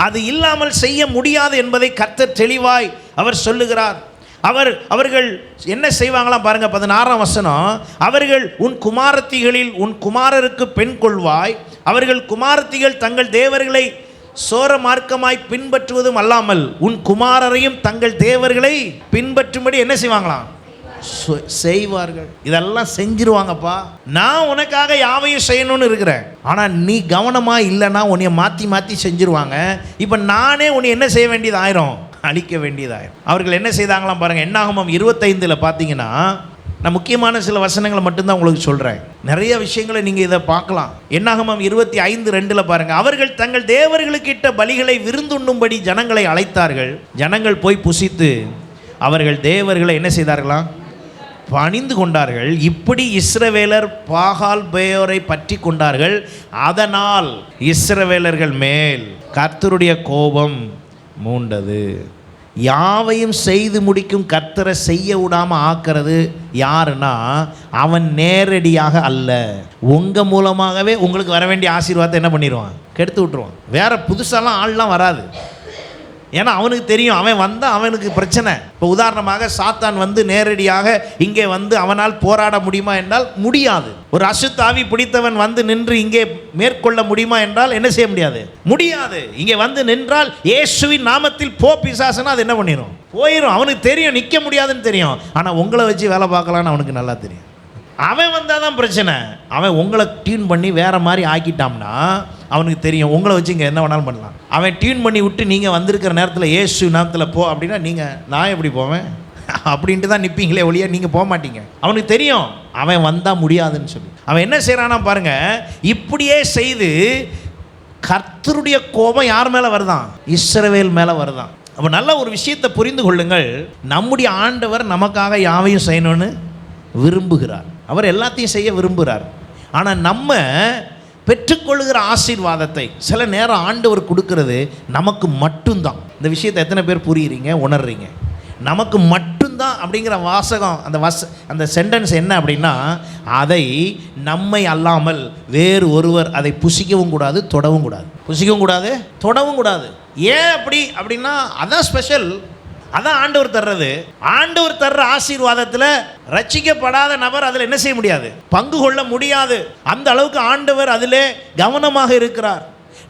அது இல்லாமல் செய்ய முடியாது என்பதை கர்த்தர் தெளிவாய் அவர் சொல்லுகிறார். அவர்கள் என்ன செய்வாங்களாம் பாருங்க, 16ஆம் வசனம், அவர்கள் உன் குமாரத்திகளில் உன் குமாரருக்கு பெண் கொள்வாய், அவர்கள் குமாரத்திகள் தங்கள் தேவர்களை சோர மார்க்கமாய் பின்பற்றுவதும் அல்லாமல் உன் குமாரரையும் தங்கள் தேவர்களை பின்பற்றும்படி என்ன செய்வாங்களாம்? செய்வார்கள். இதெல்லாம் செஞ்சிருவாங்கப்பா. நான் உனக்காக யாவையும் செய்யணும்னு இருக்கிறேன், ஆனால் நீ கவனமாக இல்லைன்னா உன்னைய மாற்றி மாற்றி செஞ்சிருவாங்க. இப்போ நானே உன்னை என்ன செய்ய வேண்டியது ஆயிரும்? அழிக்க வேண்டியதாயிரும். அவர்கள் என்ன செய்தாங்களாம் பாருங்கள். என்னாகமம் 25 பார்த்தீங்கன்னா நான் முக்கியமான சில வசனங்களை மட்டும்தான் உங்களுக்கு சொல்கிறேன். நிறைய விஷயங்களை நீங்கள் இதை பார்க்கலாம். என்னாகமம் 25:2 பாருங்கள். அவர்கள் தங்கள் தேவர்களுக்கிட்ட பலிகளை விருந்துண்ணும்படி ஜனங்களை அழைத்தார்கள். ஜனங்கள் போய் புசித்து அவர்கள் தேவர்களை என்ன செய்தார்களாம்? பணிந்து கொண்டார்கள். இப்படி இஸ்ரவேலர் பாகால் பேயோரை பற்றி கொண்டார்கள். அதனால் இஸ்ரவேலர்கள் மேல் கர்த்தருடைய கோபம் மூண்டது. யாவையும் செய்து முடிக்கும் கர்த்தரை செய்ய விடாமல் ஆக்கிறது யாருன்னா, அவன் நேரடியாக அல்ல, உங்கள் மூலமாகவே உங்களுக்கு வர வேண்டிய ஆசீர்வாதத்தை என்ன பண்ணிடுவான்? கெடுத்து விட்டுருவான். வேற புதுசாலாம் ஆள்லாம் வராது. ஏன்னா அவனுக்கு தெரியும், அவன் வந்தால் அவனுக்கு பிரச்சனை. இப்போ உதாரணமாக சாத்தான் வந்து நேரடியாக இங்கே வந்து அவனால் போராட முடியுமா என்றால் முடியாது. ஒரு அசுத்தாவி பிடித்தவன் வந்து நின்று இங்கே மேற்கொள்ள முடியுமா என்றால் என்ன செய்ய முடியாது? முடியாது. இங்கே வந்து நின்றால் இயேசுவின் நாமத்தில் போ பிசாசுனா அது என்ன பண்ணிடும்? போயிடும். அவனுக்கு தெரியும் நிற்க முடியாதுன்னு தெரியும். ஆனால் உங்களை வச்சு வேலை பார்க்கலான்னு அவனுக்கு நல்லா தெரியும். அவன் வந்தால் தான் பிரச்சனை. அவன் உங்களை டியூன் பண்ணி வேறு மாதிரி ஆக்கிட்டான்னா அவனுக்கு தெரியும் உங்களை வச்சு இங்கே என்ன வேணாலும் பண்ணலாம். அவன் டியூன் பண்ணி விட்டு நீங்கள் வந்திருக்கிற நேரத்தில் இயேசு நாமத்தில் போ அப்படின்னா நான் எப்படி போவேன் அப்படின்ட்டு தான் நிற்பீங்களே ஒழிய நீங்கள் போக மாட்டீங்க. அவனுக்கு தெரியும் அவன் வந்தால் முடியாதுன்னு சொல்லி. அவன் என்ன செய்கிறான்னா பாருங்கள், இப்படியே செய்து கர்த்தருடைய கோபம் யார் மேலே வருதான்? இஸ்ரவேல் மேலே வருதான். அப்போ நல்ல ஒரு விஷயத்தை புரிந்து கொள்ளுங்கள். நம்முடைய ஆண்டவர் நமக்காக யாவையும் செய்யணும்னு விரும்புகிறார். அவர் எல்லாத்தையும் செய்ய விரும்புகிறார். ஆனால் நம்ம பெற்றுக்கொள்கிற ஆசீர்வாதத்தை சில நேரம் ஆண்டவர் கொடுக்கறது நமக்கு மட்டும்தான். இந்த விஷயத்தை எத்தனை பேர் புரியுறீங்க, உணர்றீங்க? நமக்கு மட்டும்தான் அப்படிங்கிற வாசகம், அந்த சென்டென்ஸ் என்ன அப்படின்னா, அதை நம்மை அல்லாமல் வேறு ஒருவர் அதை புசிக்கவும் கூடாது, தொடவும் கூடாது. புசிக்கவும் கூடாது, தொடவும் கூடாது. ஏன் அப்படின்னா அதான் ஸ்பெஷல். அதான் ஆண்டவர் தர்றது. ஆண்டவர் தர்ற ஆசீர்வாதத்தில் ரட்சிக்கப்படாத நபர் அதில் என்ன செய்ய முடியாது? பங்கு கொள்ள முடியாது. அந்த அளவுக்கு ஆண்டவர் அதிலே கவனமாக இருக்கிறார்.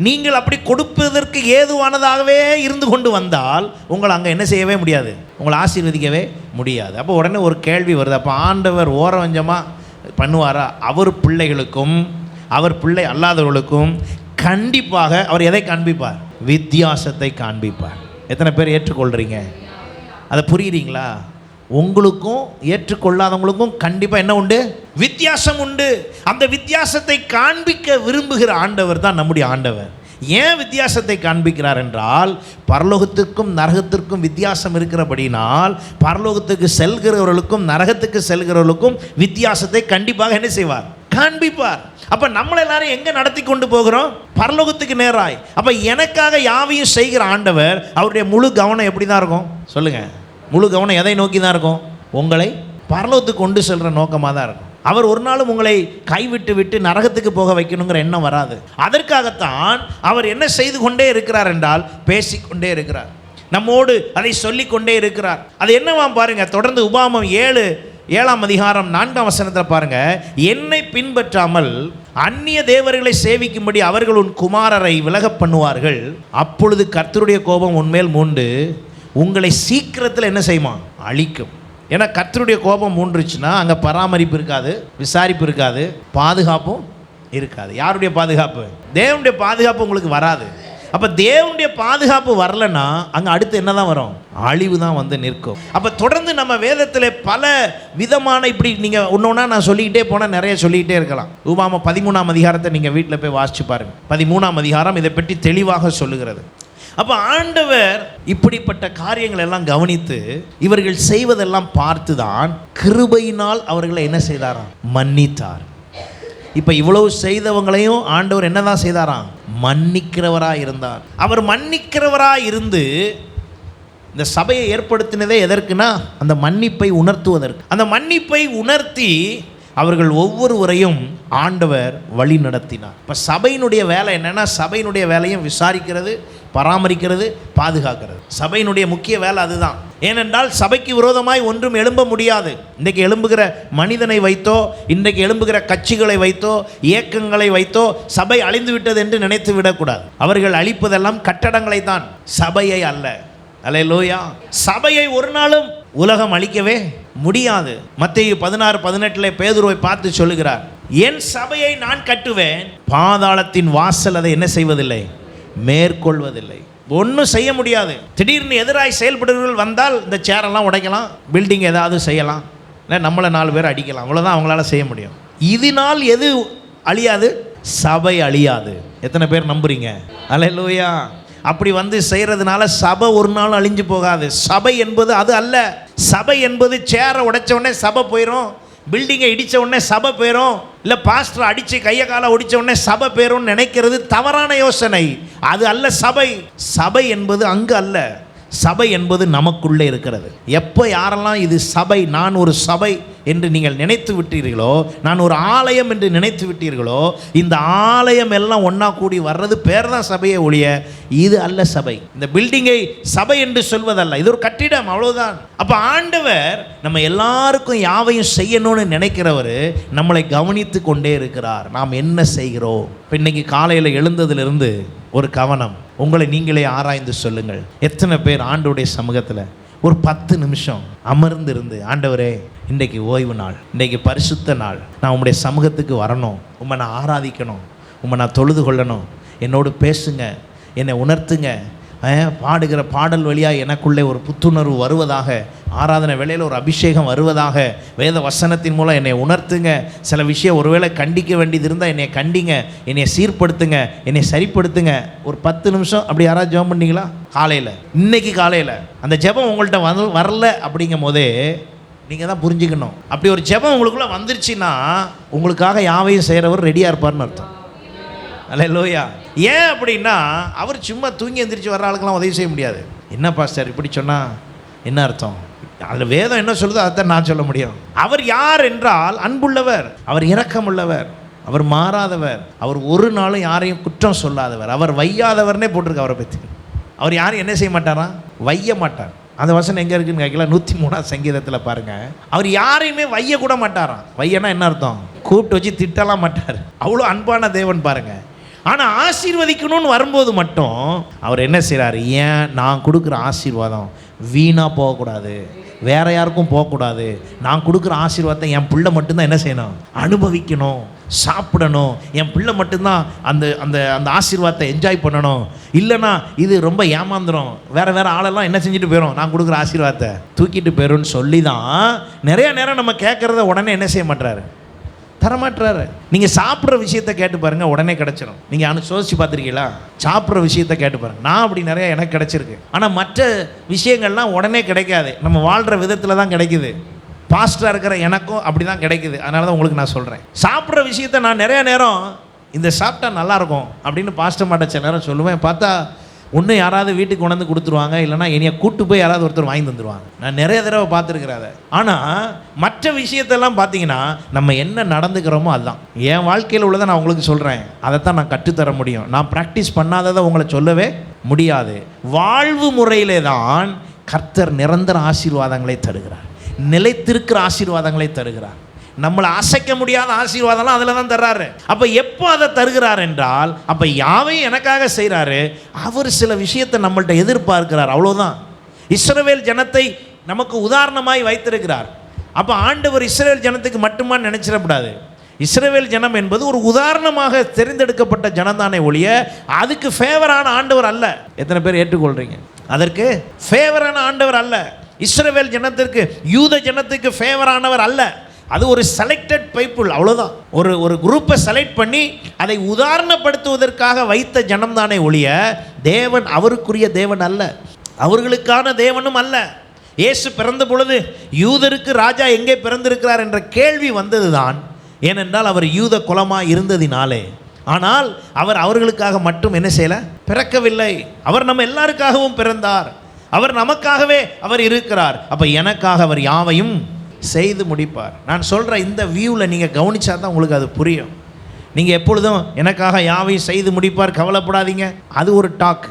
நீங்கள் அப்படி கொடுப்பதற்கு ஏதுவானதாகவே இருந்து கொண்டு வந்தால் உங்களை அங்கே என்ன செய்யவே முடியாது? உங்களை ஆசீர்வதிக்கவே முடியாது. அப்போ உடனே ஒரு கேள்வி வருது, அப்போ ஆண்டவர் ஓரவஞ்சமாக பண்ணுவாரா? அவர் பிள்ளைகளுக்கும் அவர் பிள்ளை அல்லாதவர்களுக்கும் கண்டிப்பாக அவர் எதை காண்பிப்பார்? வித்தியாசத்தை காண்பிப்பார். எத்தனை பேர் ஏற்றுக்கொள்கிறீங்க? அதை புரியுறீங்களா? உங்களுக்கும் ஏற்றுக்கொள்ளாதவங்களுக்கும் கண்டிப்பாக என்ன உண்டு? வித்தியாசம் உண்டு. அந்த வித்தியாசத்தை காண்பிக்க விரும்புகிற ஆண்டவர் தான் நம்முடைய ஆண்டவர். ஏன் வித்தியாசத்தை காண்பிக்கிறார் என்றால், பரலோகத்திற்கும் நரகத்திற்கும் வித்தியாசம் இருக்கிறபடினால் பரலோகத்துக்கு செல்கிறவர்களுக்கும் நரகத்துக்கு செல்கிறவர்களுக்கும் வித்தியாசத்தை கண்டிப்பாக என்ன செய்வார்? காண்பிப்பார். அப்போ நம்மளை எல்லாரும் எங்கே நடத்தி கொண்டு போகிறோம்? பரலோகத்துக்கு நேராய். அப்போ எனக்காக யாவையும் செய்கிற ஆண்டவர், அவருடைய முழு கவனம் எப்படி தான் இருக்கும் சொல்லுங்கள்? முழு கவனம் எதை நோக்கி தான் இருக்கும்? உங்களை பரலோகத்துக்கு கொண்டு செல்கிற நோக்கமாக தான் இருக்கும். அவர் ஒரு நாளும் உங்களை கைவிட்டு நரகத்துக்கு போக வைக்கணுங்கிற எண்ணம் வராது. அதற்காகத்தான் அவர் என்ன செய்து கொண்டே இருக்கிறார் என்றால், பேசிக்கொண்டே இருக்கிறார், நம்மோடு அதை சொல்லிக்கொண்டே இருக்கிறார். அது என்னவா பாருங்க, தொடர்ந்து உபாகமம் 7:4 பாருங்க. என்னை பின்பற்றாமல் அந்நிய தேவர்களை சேவிக்கும்படி அவர்கள் உன் குமாரரை விலக பண்ணுவார்கள், அப்பொழுது கர்த்தருடைய கோபம் உன்மேல் மூண்டு உங்களை சீக்கிரத்தில் என்ன செய்யுமா? அழிக்கும். ஏன்னா கர்த்தருடைய கோபம் மூன்றுச்சுன்னா அங்கே பராமரிப்பு இருக்காது, விசாரிப்பு இருக்காது, பாதுகாப்பும் இருக்காது. யாருடைய பாதுகாப்பு? தேவனுடைய பாதுகாப்பு உங்களுக்கு வராது. அப்போ தேவனுடைய பாதுகாப்பு வரலன்னா அங்கே அடுத்து என்ன தான் வரும்? அழிவு தான் வந்து நிற்கும். அப்போ தொடர்ந்து நம்ம வேதத்தில் பல விதமான இப்படி நீங்கள் ஒன்றா நான் சொல்லிக்கிட்டே போனால் நிறைய சொல்லிக்கிட்டே இருக்கலாம். உபாகமம் 13 நீங்கள் வீட்டில் போய் வாசிச்சு பாருங்கள். 13 இதை பற்றி தெளிவாக சொல்லுகிறது. அப்போ ஆண்டவர் இப்படிப்பட்ட காரியங்கள் எல்லாம் கவனித்து இவர்கள் செய்வதெல்லாம் பார்த்து தான் கிருபையினால் அவர்களை என்ன செய்தாராம்? மன்னித்தார். இப்போ இவ்வளவு செய்தவங்களையும் ஆண்டவர் என்னதான் செய்தாராம்? மன்னிக்கிறவராக இருந்தார். அவர் மன்னிக்கிறவராக இருந்து இந்த சபையை ஏற்படுத்தினதே எதற்குனா அந்த மன்னிப்பை உணர்த்துவதற்கு. அந்த மன்னிப்பை உணர்த்தி அவர்கள் ஒவ்வொருவரையும் ஆண்டவர் வழி நடத்தினார். இப்போ சபையினுடைய வேலை என்னென்னா, சபையினுடைய வேலையும் விசாரிக்கிறது, பராமரிக்கிறது, பாதுகாக்கிறது. சபையினுடைய முக்கிய வேலை அதுதான். ஏனென்றால் சபைக்கு விரோதமாய் ஒன்றும் எழும்ப முடியாது. இன்றைக்கு எழும்புகிற மனிதனை வைத்தோ, இன்றைக்கு எழும்புகிற கட்சிகளை வைத்தோ, இயக்கங்களை வைத்தோ சபை அழிந்து விட்டது என்று நினைத்து விடக்கூடாது. அவர்கள் அழிப்பதெல்லாம் கட்டடங்களை தான், சபையை அல்ல. அல்லேலூயா. சபையை ஒரு நாளும் உலகம் அழிக்கவே முடியாது. மத்தேயு 16:18 பேதுருவை பார்த்து சொல்லுகிறார், என் சபையை நான் கட்டுவேன், பாதாளத்தின் வாசல் அதை என்ன செய்வதில்லை? மேற்கொள்வதில்லை. ஒன்றும் செய்ய முடியாது. திடீர்னு எதிராய் செயல்படுவர்கள் வந்தால் இந்த சேரெல்லாம் உடைக்கலாம், பில்டிங் ஏதாவது செய்யலாம், இல்லை நம்மளை 4 பேர் அடிக்கலாம், அவ்வளோதான் அவங்களால செய்ய முடியும். இதனால் எது அழியாது? சபை அழியாது. எத்தனை பேர் நம்புறீங்க? அல்லேலூயா. அப்படி செய்கிறதுனால சபை ஒரு நாள் அழிஞ்சு போகாது. சபை என்பது அது அல்ல. சபை என்பது சேரை உடைச்ச உடனே சபை போயிடும், பில்டிங்கை இடித்த உடனே சபை போயிடும், இல்லை பாஸ்டர் அடித்து கையை காலை ஒடிச்ச உடனே சபை போயிடும்னு நினைக்கிறது தவறான யோசனை. அது அல்ல சபை. சபை என்பது அங்கு அல்ல. சபை என்பது நமக்குள்ளே இருக்கிறது. எப்போ யாரெல்லாம் இது சபை, நான் ஒரு சபை என்று நீங்கள் நினைத்து விட்டீர்களோ, நான் ஒரு ஆலயம் என்று நினைத்து விட்டீர்களோ, இந்த ஆலயம் எல்லாம் ஒன்றா கூடி வர்றது பேர் தான் சபையை ஒழிய இது அல்ல சபை. இந்த பில்டிங்கை சபை என்று சொல்வதல்ல, இது ஒரு கட்டிடம், அவ்வளோதான். அப்போ ஆண்டவர் நம்ம எல்லாருக்கும் யாவையும் செய்யணும்னு நினைக்கிறவர் நம்மளை கவனித்து கொண்டே இருக்கிறார். நாம் என்ன செய்கிறோம்? இப்போ இன்னைக்கு காலையில் எழுந்ததிலிருந்து ஒரு கவனம், உங்களை நீங்களே ஆராய்ந்து சொல்லுங்கள். எத்தனை பேர் ஆண்டவருடைய சமூகத்தில் ஒரு 10 நிமிஷம் அமர்ந்து இருந்து, ஆண்டவரே இன்றைக்கு ஓய்வு நாள், இன்றைக்கு பரிசுத்த நாள், நான் உம்முடைய சமூகத்துக்கு வரணும், உம்மை நான் ஆராதிக்கணும், உம்மை நான் தொழுது கொள்ளணும், என்னோடு பேசுங்க, என்னை உணர்த்துங்க, பாடுகிற பாடல் வழியாக எனக்குள்ளே ஒரு புத்துணர்வு வருவதாக, ஆராதனை வேளையில் ஒரு அபிஷேகம் வருவதாக, வேத வசனத்தின் மூலம் என்னை உணர்த்துங்க, சில விஷயம் ஒருவேளை கண்டிக்க வேண்டியது இருந்தால் என்னை கண்டிங்க, என்னை சீர்படுத்துங்க, என்னை சரிப்படுத்துங்க. ஒரு 10 நிமிஷம் அப்படி யாராவது ஜெபம் பண்ணீங்களா? காலையில், இன்னைக்கு காலையில் அந்த ஜெபம் உங்கள்கிட்ட வரல அப்படிங்கும் போதே நீங்கள் தான் புரிஞ்சுக்கணும். அப்படி ஒரு ஜெபம் உங்களுக்குள்ளே வந்துருச்சுன்னா உங்களுக்காக யாவையும் செய்கிறவர் ரெடியாக இருப்பார்னு அர்த்தம். அல்லேலூயா. ஏன் அப்படின்னா அவர் சும்மா தூங்கி எந்திரிச்சு வர்ற ஆளுக்கெல்லாம் உதவி செய்ய முடியாது. என்ன பாஸ்டர் இப்படி சொன்னால் என்ன அர்த்தம்? அதில் வேதம் என்ன சொல்லுதோ அதைத்தான் நான் சொல்ல முடியும். அவர் யார் என்றால் அன்புள்ளவர், அவர் இரக்கமுள்ளவர், அவர் மாறாதவர், அவர் ஒரு நாளும் யாரையும் குற்றம் சொல்லாதவர், அவர் வையாதவர்னே போட்டிருக்கு அவரை பற்றி. அவர் யாரும் என்ன செய்ய மாட்டாரா? வைய மாட்டார். அந்த வசனம் எங்கே இருக்குன்னு கேட்கலாம், 103ஆம் சங்கீதத்தில் பாருங்கள். அவர் யாரையுமே வைய கூட மாட்டாராம். வையனா என்ன அர்த்தம்? கூப்பிட்டு வச்சு திட்டலாம் மாட்டார். அவ்வளோ அன்பான தேவன் பாருங்கள். ஆனால் ஆசீர்வதிக்கணும்னு வரும்போது மட்டும் அவர் என்ன செய்கிறார்? ஏன் நான் கொடுக்குற ஆசீர்வாதம் வீணாக போகக்கூடாது, வேற யாருக்கும் போகக்கூடாது, நான் கொடுக்குற ஆசீர்வாதத்தை என் பிள்ளை மட்டும்தான் என்ன செய்யணும்? அனுபவிக்கணும், சாப்பிடணும். என் பிள்ளை மட்டும்தான் அந்த அந்த அந்த ஆசீர்வாதத்தை என்ஜாய் பண்ணணும். இல்லைனா இது ரொம்ப ஏமாந்துடும், வேற ஆளெல்லாம் என்ன செஞ்சுட்டு போயிடும், நான் கொடுக்குற ஆசீர்வாதத்தை தூக்கிட்டு போயிடும்னு சொல்லி தான் நிறைய நேரம் நம்ம கேட்குறத உடனே என்ன செய்ய மாட்டாரு? தரமாட்டுறாரு. நீங்கள் சாப்பிட்ற விஷயத்த கேட்டு பாருங்கள், உடனே கிடச்சிடும். நீங்கள் சோதிச்சு பார்த்துருக்கீங்களா? சாப்பிட்ற விஷயத்த கேட்டு பாருங்கள். நான் அப்படி நிறைய எனக்கு கிடச்சிருக்கு. ஆனால் மற்ற விஷயங்கள்லாம் உடனே கிடைக்காது, நம்ம வாழ்கிற விதத்தில் தான் கிடைக்குது. பாஸ்டராக இருக்கிற எனக்கும் அப்படி தான் கிடைக்குது. அதனால தான் உங்களுக்கு நான் சொல்கிறேன். சாப்பிட்ற விஷயத்த நான் நிறைய நேரம் இந்த சாப்பிட்டா நல்லாயிருக்கும் அப்படின்னு பாஸ்டர் மாட்ட சில நேரம் சொல்லுவேன். பார்த்தா ஒன்று யாராவது வீட்டுக்கு கொண்டு வந்து கொடுத்துருவாங்க, இல்லைனா என்னைய கூட்டு போய் யாராவது ஒருத்தர் வாங்கி தந்துடுவாங்க. நான் நிறைய தடவை பார்த்துருக்கிறேன் அதை. ஆனால் மற்ற விஷயத்தெல்லாம் பார்த்தீங்கன்னா நம்ம என்ன நடந்துக்கிறோமோ அதுதான். என் வாழ்க்கையில் உள்ளதை நான் உங்களுக்கு சொல்கிறேன், அதைத்தான் நான் கற்றுத்தர முடியும். நான் ப்ராக்டிஸ் பண்ணாததை உங்களை சொல்லவே முடியாது. வாழ்வு முறையிலே தான் கர்த்தர் நிரந்தர ஆசீர்வாதங்களை தருகிறார், நிலைத்திருக்கிற ஆசீர்வாதங்களை தருகிறார். நம்மளை அசைக்க முடியாத ஆசீர்வாதம்லாம் அதில் தான் தர்றாரு. அப்போ எப்போ அதை தருகிறார் என்றால், அப்போ யாவையும் எனக்காக செய்கிறாரு. அவர் சில விஷயத்தை நம்மள்கிட்ட எதிர்பார்க்கிறார், அவ்வளோதான். இஸ்ரவேல் ஜனத்தை நமக்கு உதாரணமாய் வைத்திருக்கிறார். அப்போ ஆண்டவர் இஸ்ரவேல் ஜனத்துக்கு மட்டுமா நினைச்சிடக்கூடாது. இஸ்ரவேல் ஜனம் என்பது ஒரு உதாரணமாக தெரிந்தெடுக்கப்பட்ட ஜனந்தானே ஒழிய அதுக்கு ஃபேவரான ஆண்டவர் அல்ல. எத்தனை பேர் ஏற்றுக்கொள்கிறீங்க? அதற்கு ஃபேவரான ஆண்டவர் அல்ல. இஸ்ரவேல் ஜனத்திற்கு, யூத ஜனத்துக்கு ஃபேவரானவர் அல்ல. அது ஒரு செலக்டட் பீப்புள், அவ்வளோதான். ஒரு குரூப்பை செலக்ட் பண்ணி அதை உதாரணப்படுத்துவதற்காக வைத்த ஜனம் தானே ஒழிய தேவன் அவருக்குரிய தேவன் அல்ல, அவர்களுக்கான தேவனும் அல்ல. இயேசு பிறந்த பொழுது யூதருக்கு ராஜா எங்கே பிறந்திருக்கிறார் என்ற கேள்வி வந்தது தான். ஏனென்றால் அவர் யூத குலமாக இருந்ததினாலே. ஆனால் அவர் அவர்களுக்காக மட்டும் என்ன செய்யலை? பிறக்கவில்லை. அவர் நம்ம எல்லாருக்காகவும் பிறந்தார். அவர் நமக்காகவே அவர் இருக்கிறார். அப்போ எனக்காக அவர் யாவையும் செய்து முடிப்பார். நான் சொல்கிற இந்த வியூவில் நீங்கள் கவனிச்சா தான் உங்களுக்கு அது புரியும். நீங்கள் எப்பொழுதும் எனக்காக யாவையும் செய்து முடிப்பார், கவலைப்படாதீங்க, அது ஒரு டாக்,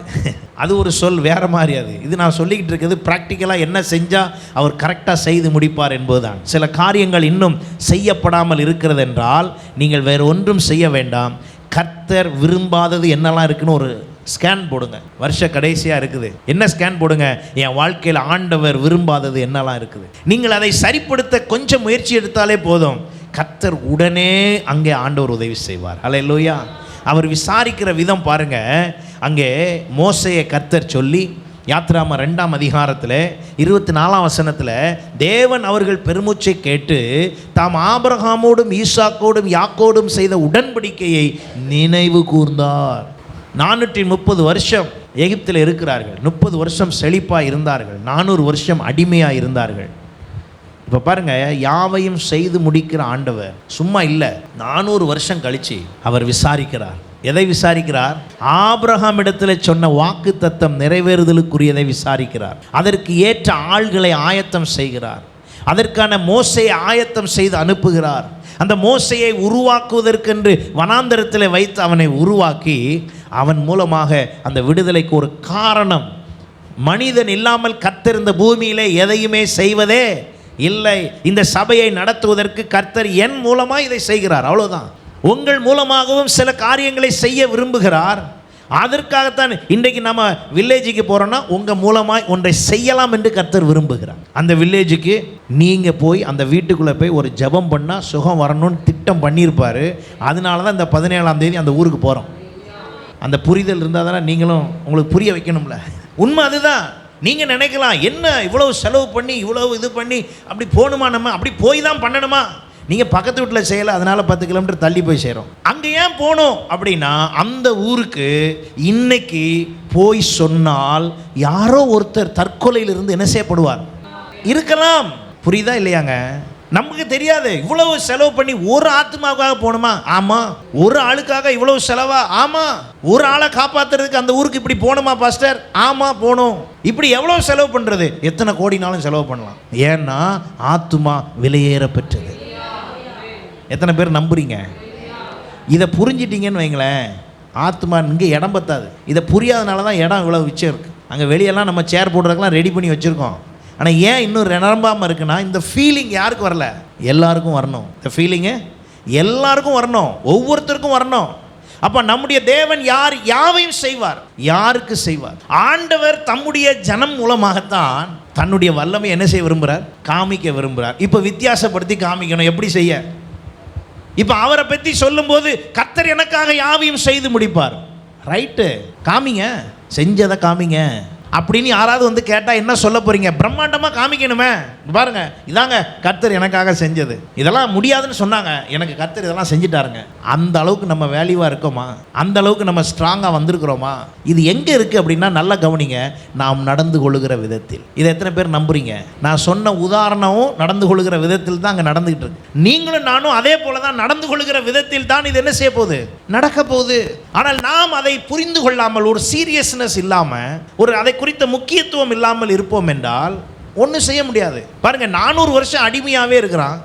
அது ஒரு சொல், வேறு மாதிரி. அது இது நான் சொல்லிக்கிட்டு இருக்கிறது ப்ராக்டிக்கலாக என்ன செஞ்சால் அவர் கரெக்டாக செய்து முடிப்பார் என்பதுதான். சில காரியங்கள் இன்னும் செய்யப்படாமல் இருக்கிறது என்றால் நீங்கள் வேறு ஒன்றும் செய்ய வேண்டாம். கர்த்தர் விரும்பாதது என்னெல்லாம் இருக்குன்னு ஒரு ஸ்கேன் போடுங்க. வருஷ கடைசியாக இருக்குது, என்ன ஸ்கேன் போடுங்க? என் வாழ்க்கையில் ஆண்டவர் விரும்பாதது என்னெல்லாம் இருக்குது. நீங்கள் அதை சரிப்படுத்த கொஞ்சம் முயற்சி எடுத்தாலே போதும், கர்த்தர் உடனே அங்கே ஆண்டவர் உதவி செய்வார். அல்லேலூயா. அவர் விசாரிக்கிற விதம் பாருங்க. அங்கே மோசேயை கர்த்தர் சொல்லி யாத்ராம 2ஆம் அதிகாரத்தில் 24ஆம் வசனத்தில் தேவன் அவர்கள் பெருமூச்சை கேட்டு தாம் ஆபிரகாமோடும் ஈசாக்கோடும் யாக்கோடும் செய்த உடன்படிக்கையை நினைவு கூர்ந்தார். 430 வருஷம் எகிப்தில் இருக்கிறார்கள். 30 வருஷம் செழிப்பாக இருந்தார்கள். 400 வருஷம் அடிமையாக இருந்தார்கள். இப்போ பாருங்க, யாவையும் செய்து முடிக்கிற ஆண்டவர் சும்மா இல்லை. 400 வருஷம் கழிச்சு அவர் விசாரிக்கிறார். எதை விசாரிக்கிறார்? ஆபிரகாம் இடத்துல சொன்ன வாக்கு தத்தம் நிறைவேறுதலுக்குரியதை விசாரிக்கிறார். அதற்கு ஏற்ற ஆள்களை ஆயத்தம் செய்கிறார். அதற்கான மோசையை ஆயத்தம் செய்து அனுப்புகிறார். அந்த மோசையை உருவாக்குவதற்கென்று வனாந்தரத்தில் வைத்து அவனை உருவாக்கி அவன் மூலமாக அந்த விடுதலைக்கு ஒரு காரணம். மனிதன் இல்லாமல் கர்த்தர் இந்த பூமியிலே எதையுமே செய்வதே இல்லை. இந்த சபையை நடத்துவதற்கு கர்த்தர் என் மூலமாக இதை செய்கிறார். அவ்வளோதான். உங்கள் மூலமாகவும் சில காரியங்களை செய்ய விரும்புகிறார். அதற்காகத்தான் இன்றைக்கு நம்ம வில்லேஜுக்கு போகிறோன்னா உங்கள் மூலமாக ஒன்றை செய்யலாம் என்று கர்த்தர் விரும்புகிறார். அந்த வில்லேஜுக்கு நீங்கள் போய் அந்த வீட்டுக்குள்ளே போய் ஒரு ஜெபம் பண்ணால் சுகம் வரணும்னு திட்டம் பண்ணியிருப்பார். அதனால தான் இந்த 17ஆம் தேதி அந்த ஊருக்கு போகிறோம். அந்த புரிதல் இருந்தால் தானே நீங்களும் உங்களுக்கு புரிய வைக்கணும்ல. உண்மை அதுதான். நீங்கள் நினைக்கலாம், என்ன இவ்வளவு செலவு பண்ணி இவ்வளவு இது பண்ணி அப்படி போகணுமா, நம்ம அப்படி போய் தான் பண்ணணுமா? நீங்கள் பக்கத்து வீட்டில் செய்யலை, அதனால் 10 கிலோமீட்டர் தள்ளி போய் செய்கிறோம். அங்கே ஏன் போகணும் அப்படின்னா, அந்த ஊருக்கு இன்னைக்கு போய் சொன்னால் யாரோ ஒருத்தர் தற்கொலையிலிருந்து என்ன செய்யப்படுவார் இருக்கலாம். புரியுதா இல்லையாங்க? நமக்கு தெரியாது. இவ்வளவு செலவு பண்ணி ஒரு ஆத்மாவுக்காக போகணுமா? ஆமாம். ஒரு ஆளுக்காக இவ்வளவு செலவா? ஆமாம். ஒரு ஆளை காப்பாற்றுறதுக்கு அந்த ஊருக்கு இப்படி போகணுமா பாஸ்டர்? ஆமாம், போகணும். இப்படி எவ்வளோ செலவு பண்ணுறது? எத்தனை கோடினாலும் செலவு பண்ணலாம். ஏன்னா ஆத்மா விலையேற பெற்றது. எத்தனை பேர் நம்புறீங்க? இதை புரிஞ்சிட்டிங்கன்னு வைங்களேன், ஆத்மா இங்கே இடம் பத்தாது. இதை புரியாதனால தான் இடம் இவ்வளோ மிச்சம் இருக்குது. அங்கே வெளியெல்லாம் நம்ம சேர் போடுறதுக்கெல்லாம் ரெடி பண்ணி வச்சுருக்கோம். ஆனால் ஏன் இன்னும் நிரம்பாமல் இருக்குன்னா, இந்த ஃபீலிங் யாருக்கு வரல? எல்லாருக்கும் வரணும். இந்த ஃபீலிங்கு எல்லாருக்கும் வரணும், ஒவ்வொருத்தருக்கும் வரணும். அப்போ நம்முடைய தேவன் யார்? யாவையும் செய்வார். யாருக்கு செய்வார்? ஆண்டவர் தம்முடைய ஜனம் மூலமாகத்தான் தன்னுடைய வல்லமை என்ன செய்ய விரும்புகிறார்? காமிக்க விரும்புகிறார். இப்போ வித்தியாசப்படுத்தி காமிக்கணும். எப்படி செய்ய? இப்போ அவரை பற்றி சொல்லும்போது கர்த்தர் எனக்காக யாவையும் செய்து முடிப்பார். ரைட்டு, காமிங்க, செஞ்சதை காமிங்க அப்படின்னு யாராவது வந்து கேட்டால் என்ன சொல்ல போகிறீங்க? பிரம்மாண்டமாக காமிக்கணுமே. பாருங்க, இதாங்க கர்த்தர் எனக்காக செஞ்சது. இதெல்லாம் முடியாதுன்னு சொன்னாங்க, எனக்கு கர்த்தர் இதெல்லாம் செஞ்சுட்டாருங்க. அந்த அளவுக்கு நம்ம வேல்யூவாக இருக்கோமா? அந்த அளவுக்கு நம்ம ஸ்ட்ராங்காக வந்திருக்கிறோமா? இது எங்கே இருக்குது அப்படின்னா, நல்லா கவனிங்க, நாம் நடந்து கொள்ளுகிற விதத்தில். இதை எத்தனை பேர் நம்புறீங்க? நான் சொன்ன உதாரணமும் நடந்து கொள்ளுகிற விதத்தில் தான் அங்கே நடந்துகிட்டு இருக்கு. நீங்களும் நானும் அதே போல தான் நடந்து கொள்ளுகிற விதத்தில் தான் இது என்ன செய்ய போகுது? நடக்க போகுது. ஆனால் நாம் அதை புரிந்து கொள்ளாமல், ஒரு சீரியஸ்னஸ் இல்லாமல், ஒரு அதை குறித்த முக்கியத்துவம் இல்லாமல் இருப்போம் என்றால் ஒன்றும் செய்ய முடியாது. பாருங்க, 400 வருஷம் அடிமையாகவே இருக்கிறான்.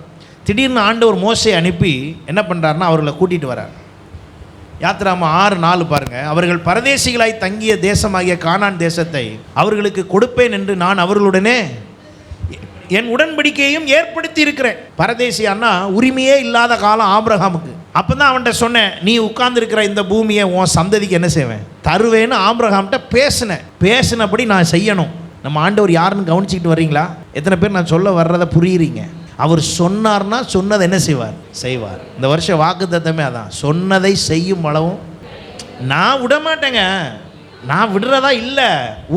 திடீர்னு ஆண்டவர் மோசையை அனுப்பி என்ன பண்ணுறாருன்னா, அவர்களை கூட்டிகிட்டு வரார். யாத்ராம 6:4 பாருங்க. அவர்கள் பரதேசிகளாய் தங்கிய தேசமாகிய கானான் தேசத்தை அவர்களுக்கு கொடுப்பேன் என்று நான் அவர்களுடனே என் உடன்படிக்கையையும் ஏற்படுத்தி இருக்கிறேன். பரதேசியான்னா உரிமையே இல்லாத காலம் ஆபிரகாமுக்கு. அப்போ தான் அவன்கிட்ட சொன்னேன், நீ உட்கார்ந்துருக்கிற இந்த பூமியை உன் சந்ததிக்கு என்ன செய்வேன்? தருவேன்னு ஆபிரகாம்கிட்ட பேசினபடி நான் செய்யணும். நம்ம ஆண்டவர் யாருன்னு கவனிச்சிக்கிட்டு வர்றீங்களா? எத்தனை பேர் நான் சொல்ல வர்றதை புரியுறீங்க? அவர் சொன்னார்னா சொன்னதை என்ன செய்வார். இந்த வருஷம் வாக்குத்தத்தமே அதான், சொன்னதை செய்யும் அளவும். நான் விட மாட்டேங்க, நான் விடுறதா இல்லை.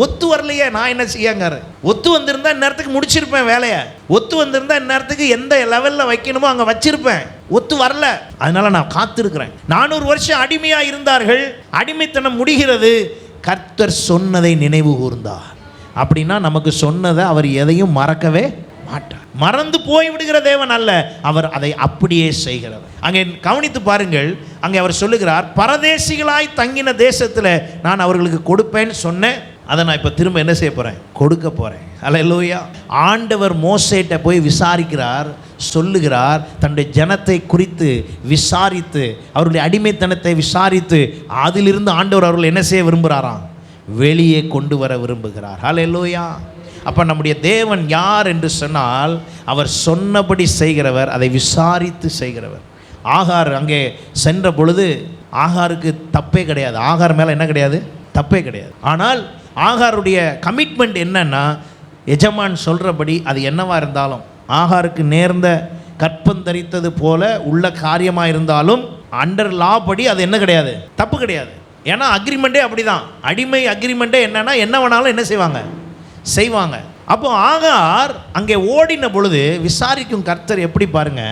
ஒத்து வரலையே, நான் என்ன செய்யங்காரு. ஒத்து வந்திருந்தா இந்நேரத்துக்கு முடிச்சிருப்பேன் வேலையை. ஒத்து வந்திருந்தா இந்நேரத்துக்கு எந்த லெவலில் வைக்கணுமோ அங்கே வச்சிருப்பேன். ஒத்து வரல, அதனால நான் காத்திருக்கிறேன். 400 வருஷம் அடிமையாக இருந்தார்கள். அடிமைத்தனம் முடிகிறது. கர்த்தர் சொன்னதை நினைவு கூர்ந்தார். அப்படின்னா நமக்கு சொன்னதை அவர் எதையும் மறக்கவே மாட்டார். மறந்து போய் விடுகிற தேவன் அல்ல, அவர் அதை அப்படியே செய்கிறவர். அங்கே கவனித்து பாருங்கள், அங்கே அவர் சொல்லுகிறார், பரதேசிகளாய் தங்கின தேசத்தில் நான் அவர்களுக்கு கொடுப்பேன்னு சொன்னேன். அதை நான் இப்போ திரும்ப என்ன செய்ய போகிறேன்? கொடுக்க போகிறேன். அல்லேலூயா. ஆண்டவர் மோசேட்ட போய் விசாரிக்கிறார், சொல்லுகிறார். தன்னுடைய ஜனத்தை குறித்து விசாரித்து, அவருடைய அடிமைத்தனத்தை விசாரித்து, அதிலிருந்து ஆண்டவர் அவர்கள் என்ன செய்ய விரும்புகிறாராம்? வெளியே கொண்டு வர விரும்புகிறார். அல்லேலூயா. அப்போ நம்முடைய தேவன் யார் என்று சொன்னால், அவர் சொன்னபடி செய்கிறவர், அதை விசாரித்து செய்கிறவர். ஆகார் அங்கே சென்ற பொழுது ஆகாருக்கு தப்பே கிடையாது. ஆகார் மேலே என்ன கிடையாது? தப்பே கிடையாது. ஆனால் ஆகாருடைய கமிட்மெண்ட் என்னன்னா, எஜமான் சொல்கிறபடி அது என்னவா இருந்தாலும், ஆகாருக்கு நேர்ந்த கற்பந்தரித்தது போல உள்ள காரியமாக இருந்தாலும் அண்டர் லா படி அது என்ன கிடையாது? தப்பு கிடையாது. ஏன்னா அக்ரிமெண்ட்டே அப்படிதான். அடிமை அக்ரிமெண்ட்டே என்னன்னா என்ன வேணாலும் என்ன செய்வாங்க. அப்போ ஆகார் அங்கே ஓடின பொழுது விசாரிக்கும் கர்த்தர் எப்படி பாருங்க,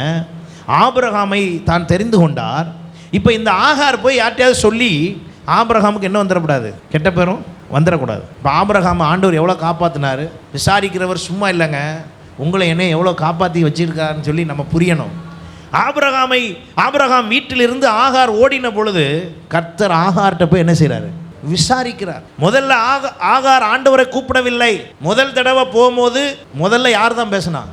ஆபிரகாமை தான் தெரிந்து கொண்டார். இப்போ இந்த ஆகார் போய் யார்ட்டையாவது சொல்லி ஆபிரகாமுக்கு என்ன வந்துடக்கூடாது, கெட்ட பேரும் வந்துடக்கூடாது. இப்போ ஆபிரகாம் ஆண்டவர் எவ்வளோ காப்பாற்றினார், விசாரிக்கிறவர் சும்மா இல்லைங்க, உங்களை என்ன எவ்வளோ காப்பாற்றி வச்சிருக்காருன்னு சொல்லி நம்ம புரியணும். ஆபிரகாம் வீட்டிலிருந்து ஆகார் ஓடின பொழுது கர்த்தர் ஆகார்கிட்ட போய் என்ன செய்கிறாரு, விசாரிக்கிறார். முதல்ல ஆகார் ஆண்டவரை கூப்பிடவில்லை. முதல் தடவை போகும்போது முதல்ல யார் தான் பேசினா,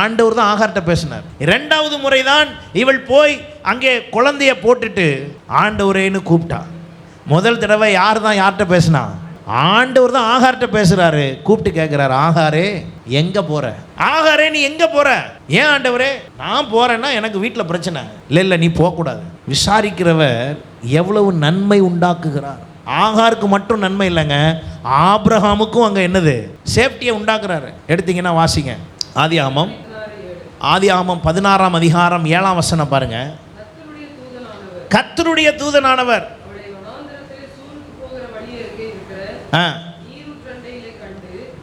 ஆண்டவர் தான் ஆகார்கிட்ட பேசினார். இரண்டாவது முறைதான் இவள் போய் அங்கே குழந்தைய போட்டுட்டு ஆண்டவரேன்னு கூப்பிட்டா. முதல் தடவை யார் தான் யார்கிட்ட பேசினா, ஆண்டவர் தான் ஆகார்கிட்ட பேசுறாரு. கூப்பிட்டு கேட்கிறாரு, ஆகாரே எங்க போற, ஆகாரே நீ எங்க போற? ஏன் ஆண்டவரே, நான் போறேன்னா எனக்கு வீட்டில் பிரச்சனை. இல்லை நீ போகக்கூடாது. விசாரிக்கிறவர் எவ்வளவு நன்மை உண்டாக்குகிறார். ஆகாருக்கு மட்டும் நன்மை இல்லைங்க, ஆபிரகாமுக்கும் அங்கே என்னது சேஃப்டியை உண்டாக்குறாரு. எடுத்தீங்கன்னா வாசிங்க ஆதியாகமம் 16ஆம் அதிகாரம் 7ஆம் வசனம் பாருங்க. கர்த்தருடைய தூதனானவர்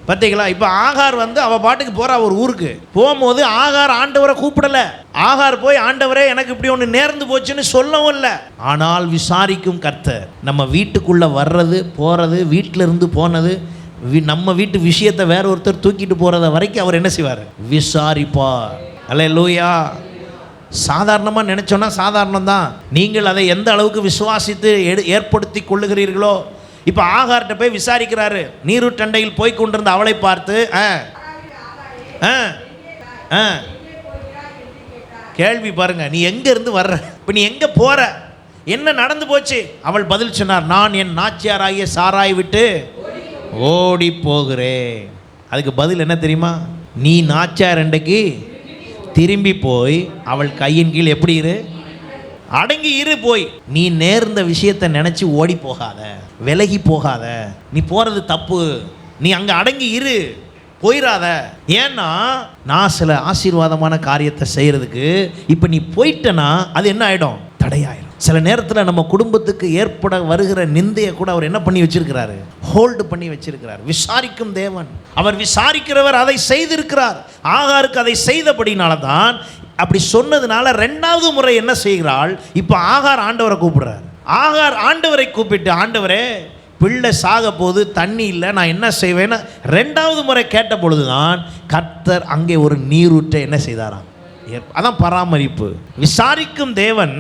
பார்த்தீங்களா? இப்போ ஆகார் வந்து அவ பாட்டுக்கு போறா ஒரு ஊருக்கு. போகும்போது ஆகார் ஆண்டவரை கூப்பிடல. ஆகார் போய் ஆண்டவரே எனக்கு இப்படி ஒன்று நேர்ந்து போச்சுன்னு சொல்லவும் இல்லை. ஆனால் விசாரிக்கும் கர்த்தர் நம்ம வீட்டுக்குள்ள வர்றது போறது, வீட்டில இருந்து போனது, நம்ம வீட்டு விஷயத்தை வேற ஒருத்தர் தூக்கிட்டு போறத வரைக்கும் அவர் என்ன செய்வார், விசாரிப்பார். அல்லேலூயா. சாதாரணமாக நினைச்சோன்னா சாதாரணம் தான். நீங்கள் அதை எந்த அளவுக்கு விசுவாசித்து ஏற்படுத்தி கொள்ளுகிறீர்களோ. இப்போ ஆகார்கிட்ட போய் விசாரிக்கிறாரு. நீருட்டண்டையில் போய் கொண்டிருந்த அவளை பார்த்து கேள்வி பாருங்க, நீ எங்க இருந்து வர்ற, இப்போ நீ எங்க போற, என்ன நடந்து போச்சு? அவள் பதில் சொன்னார், நான் என் நாச்சியாராகிய சாராய் விட்டு ஓடி போகிறேன். அதுக்கு பதில் என்ன தெரியுமா, நீ நாச்சியார் அண்டைக்கு திரும்பி போய் அவள் கையின் கீழ் எப்படி இரு, அடங்கி இரு. போய் நீ நேர்ந்த விஷயத்தை நினைச்சு ஓடி போகாத, விலகி போகாத. நீ போறது தப்பு, நீ அங்க அடங்கி இரு, போயிடாத. ஏன்னா நான் சில ஆசீர்வாதமான காரியத்தை செய்யறதுக்கு இப்ப நீ போயிட்டனா அது என்ன ஆயிடும், தடையாயிடும். சில நேரத்தில் நம்ம குடும்பத்துக்கு ஏற்பட வருகிற நிந்தையை கூட அவர் என்ன பண்ணி வச்சிருக்கிறாரு, ஹோல்டு பண்ணி வச்சிருக்கிறார். விசாரிக்கும் தேவன், அவர் விசாரிக்கிறவர் அதை செய்திருக்கிறார். ஆகாருக்கு அதை செய்தபடினால தான் அப்படி சொன்னதுனால ரெண்டாவது முறை என்ன செய்கிறாள், இப்போ ஆகார் ஆண்டவரை கூப்பிடுறார். ஆகார் ஆண்டவரை கூப்பிட்டு, ஆண்டவரே பிள்ளை சாக போது, தண்ணி இல்லை, நான் என்ன செய்வேன்னு ரெண்டாவது முறை கேட்ட பொழுதுதான் கர்த்தர் அங்கே ஒரு நீரூற்றை என்ன செய்தாராம், அதான் பராமரிப்பு. விசாரிக்கும் தேவன்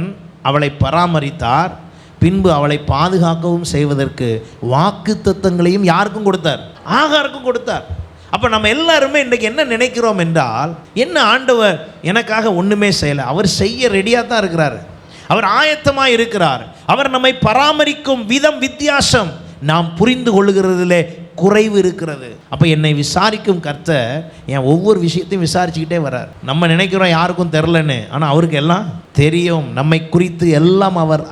அவளை பராமரித்தார். பின்பு அவளை பாதுகாக்கவும் செய்வதற்கு வாக்குத்தத்தங்களையும் யாருக்கும் கொடுத்தார், ஆகாருக்கும் கொடுத்தார். அப்போ நம்ம எல்லாருமே இன்றைக்கி என்ன நினைக்கிறோம் என்றால், என்ன ஆண்டவர் எனக்காக ஒன்றுமே செய்யலை, அவர் செய்ய ரெடியாக தான் இருக்கிறார், அவர் ஆயத்தமாக இருக்கிறார். அவர் நம்மை பராமரிக்கும் விதம் வித்தியாசம், நாம் புரிந்து கொள்ளுகிறதிலே குறைவு இருக்கிறது. அப்போ என்னை விசாரிக்கும் கர்த்தர் என் ஒவ்வொரு விஷயத்தையும் விசாரிச்சுக்கிட்டே வர்றார். நம்ம நினைக்கிறோம் யாருக்கும் தெரிலன்னு, ஆனால் அவருக்கு எல்லாம் தெரியும். நம்மை குறித்து எல்லாம் அவர்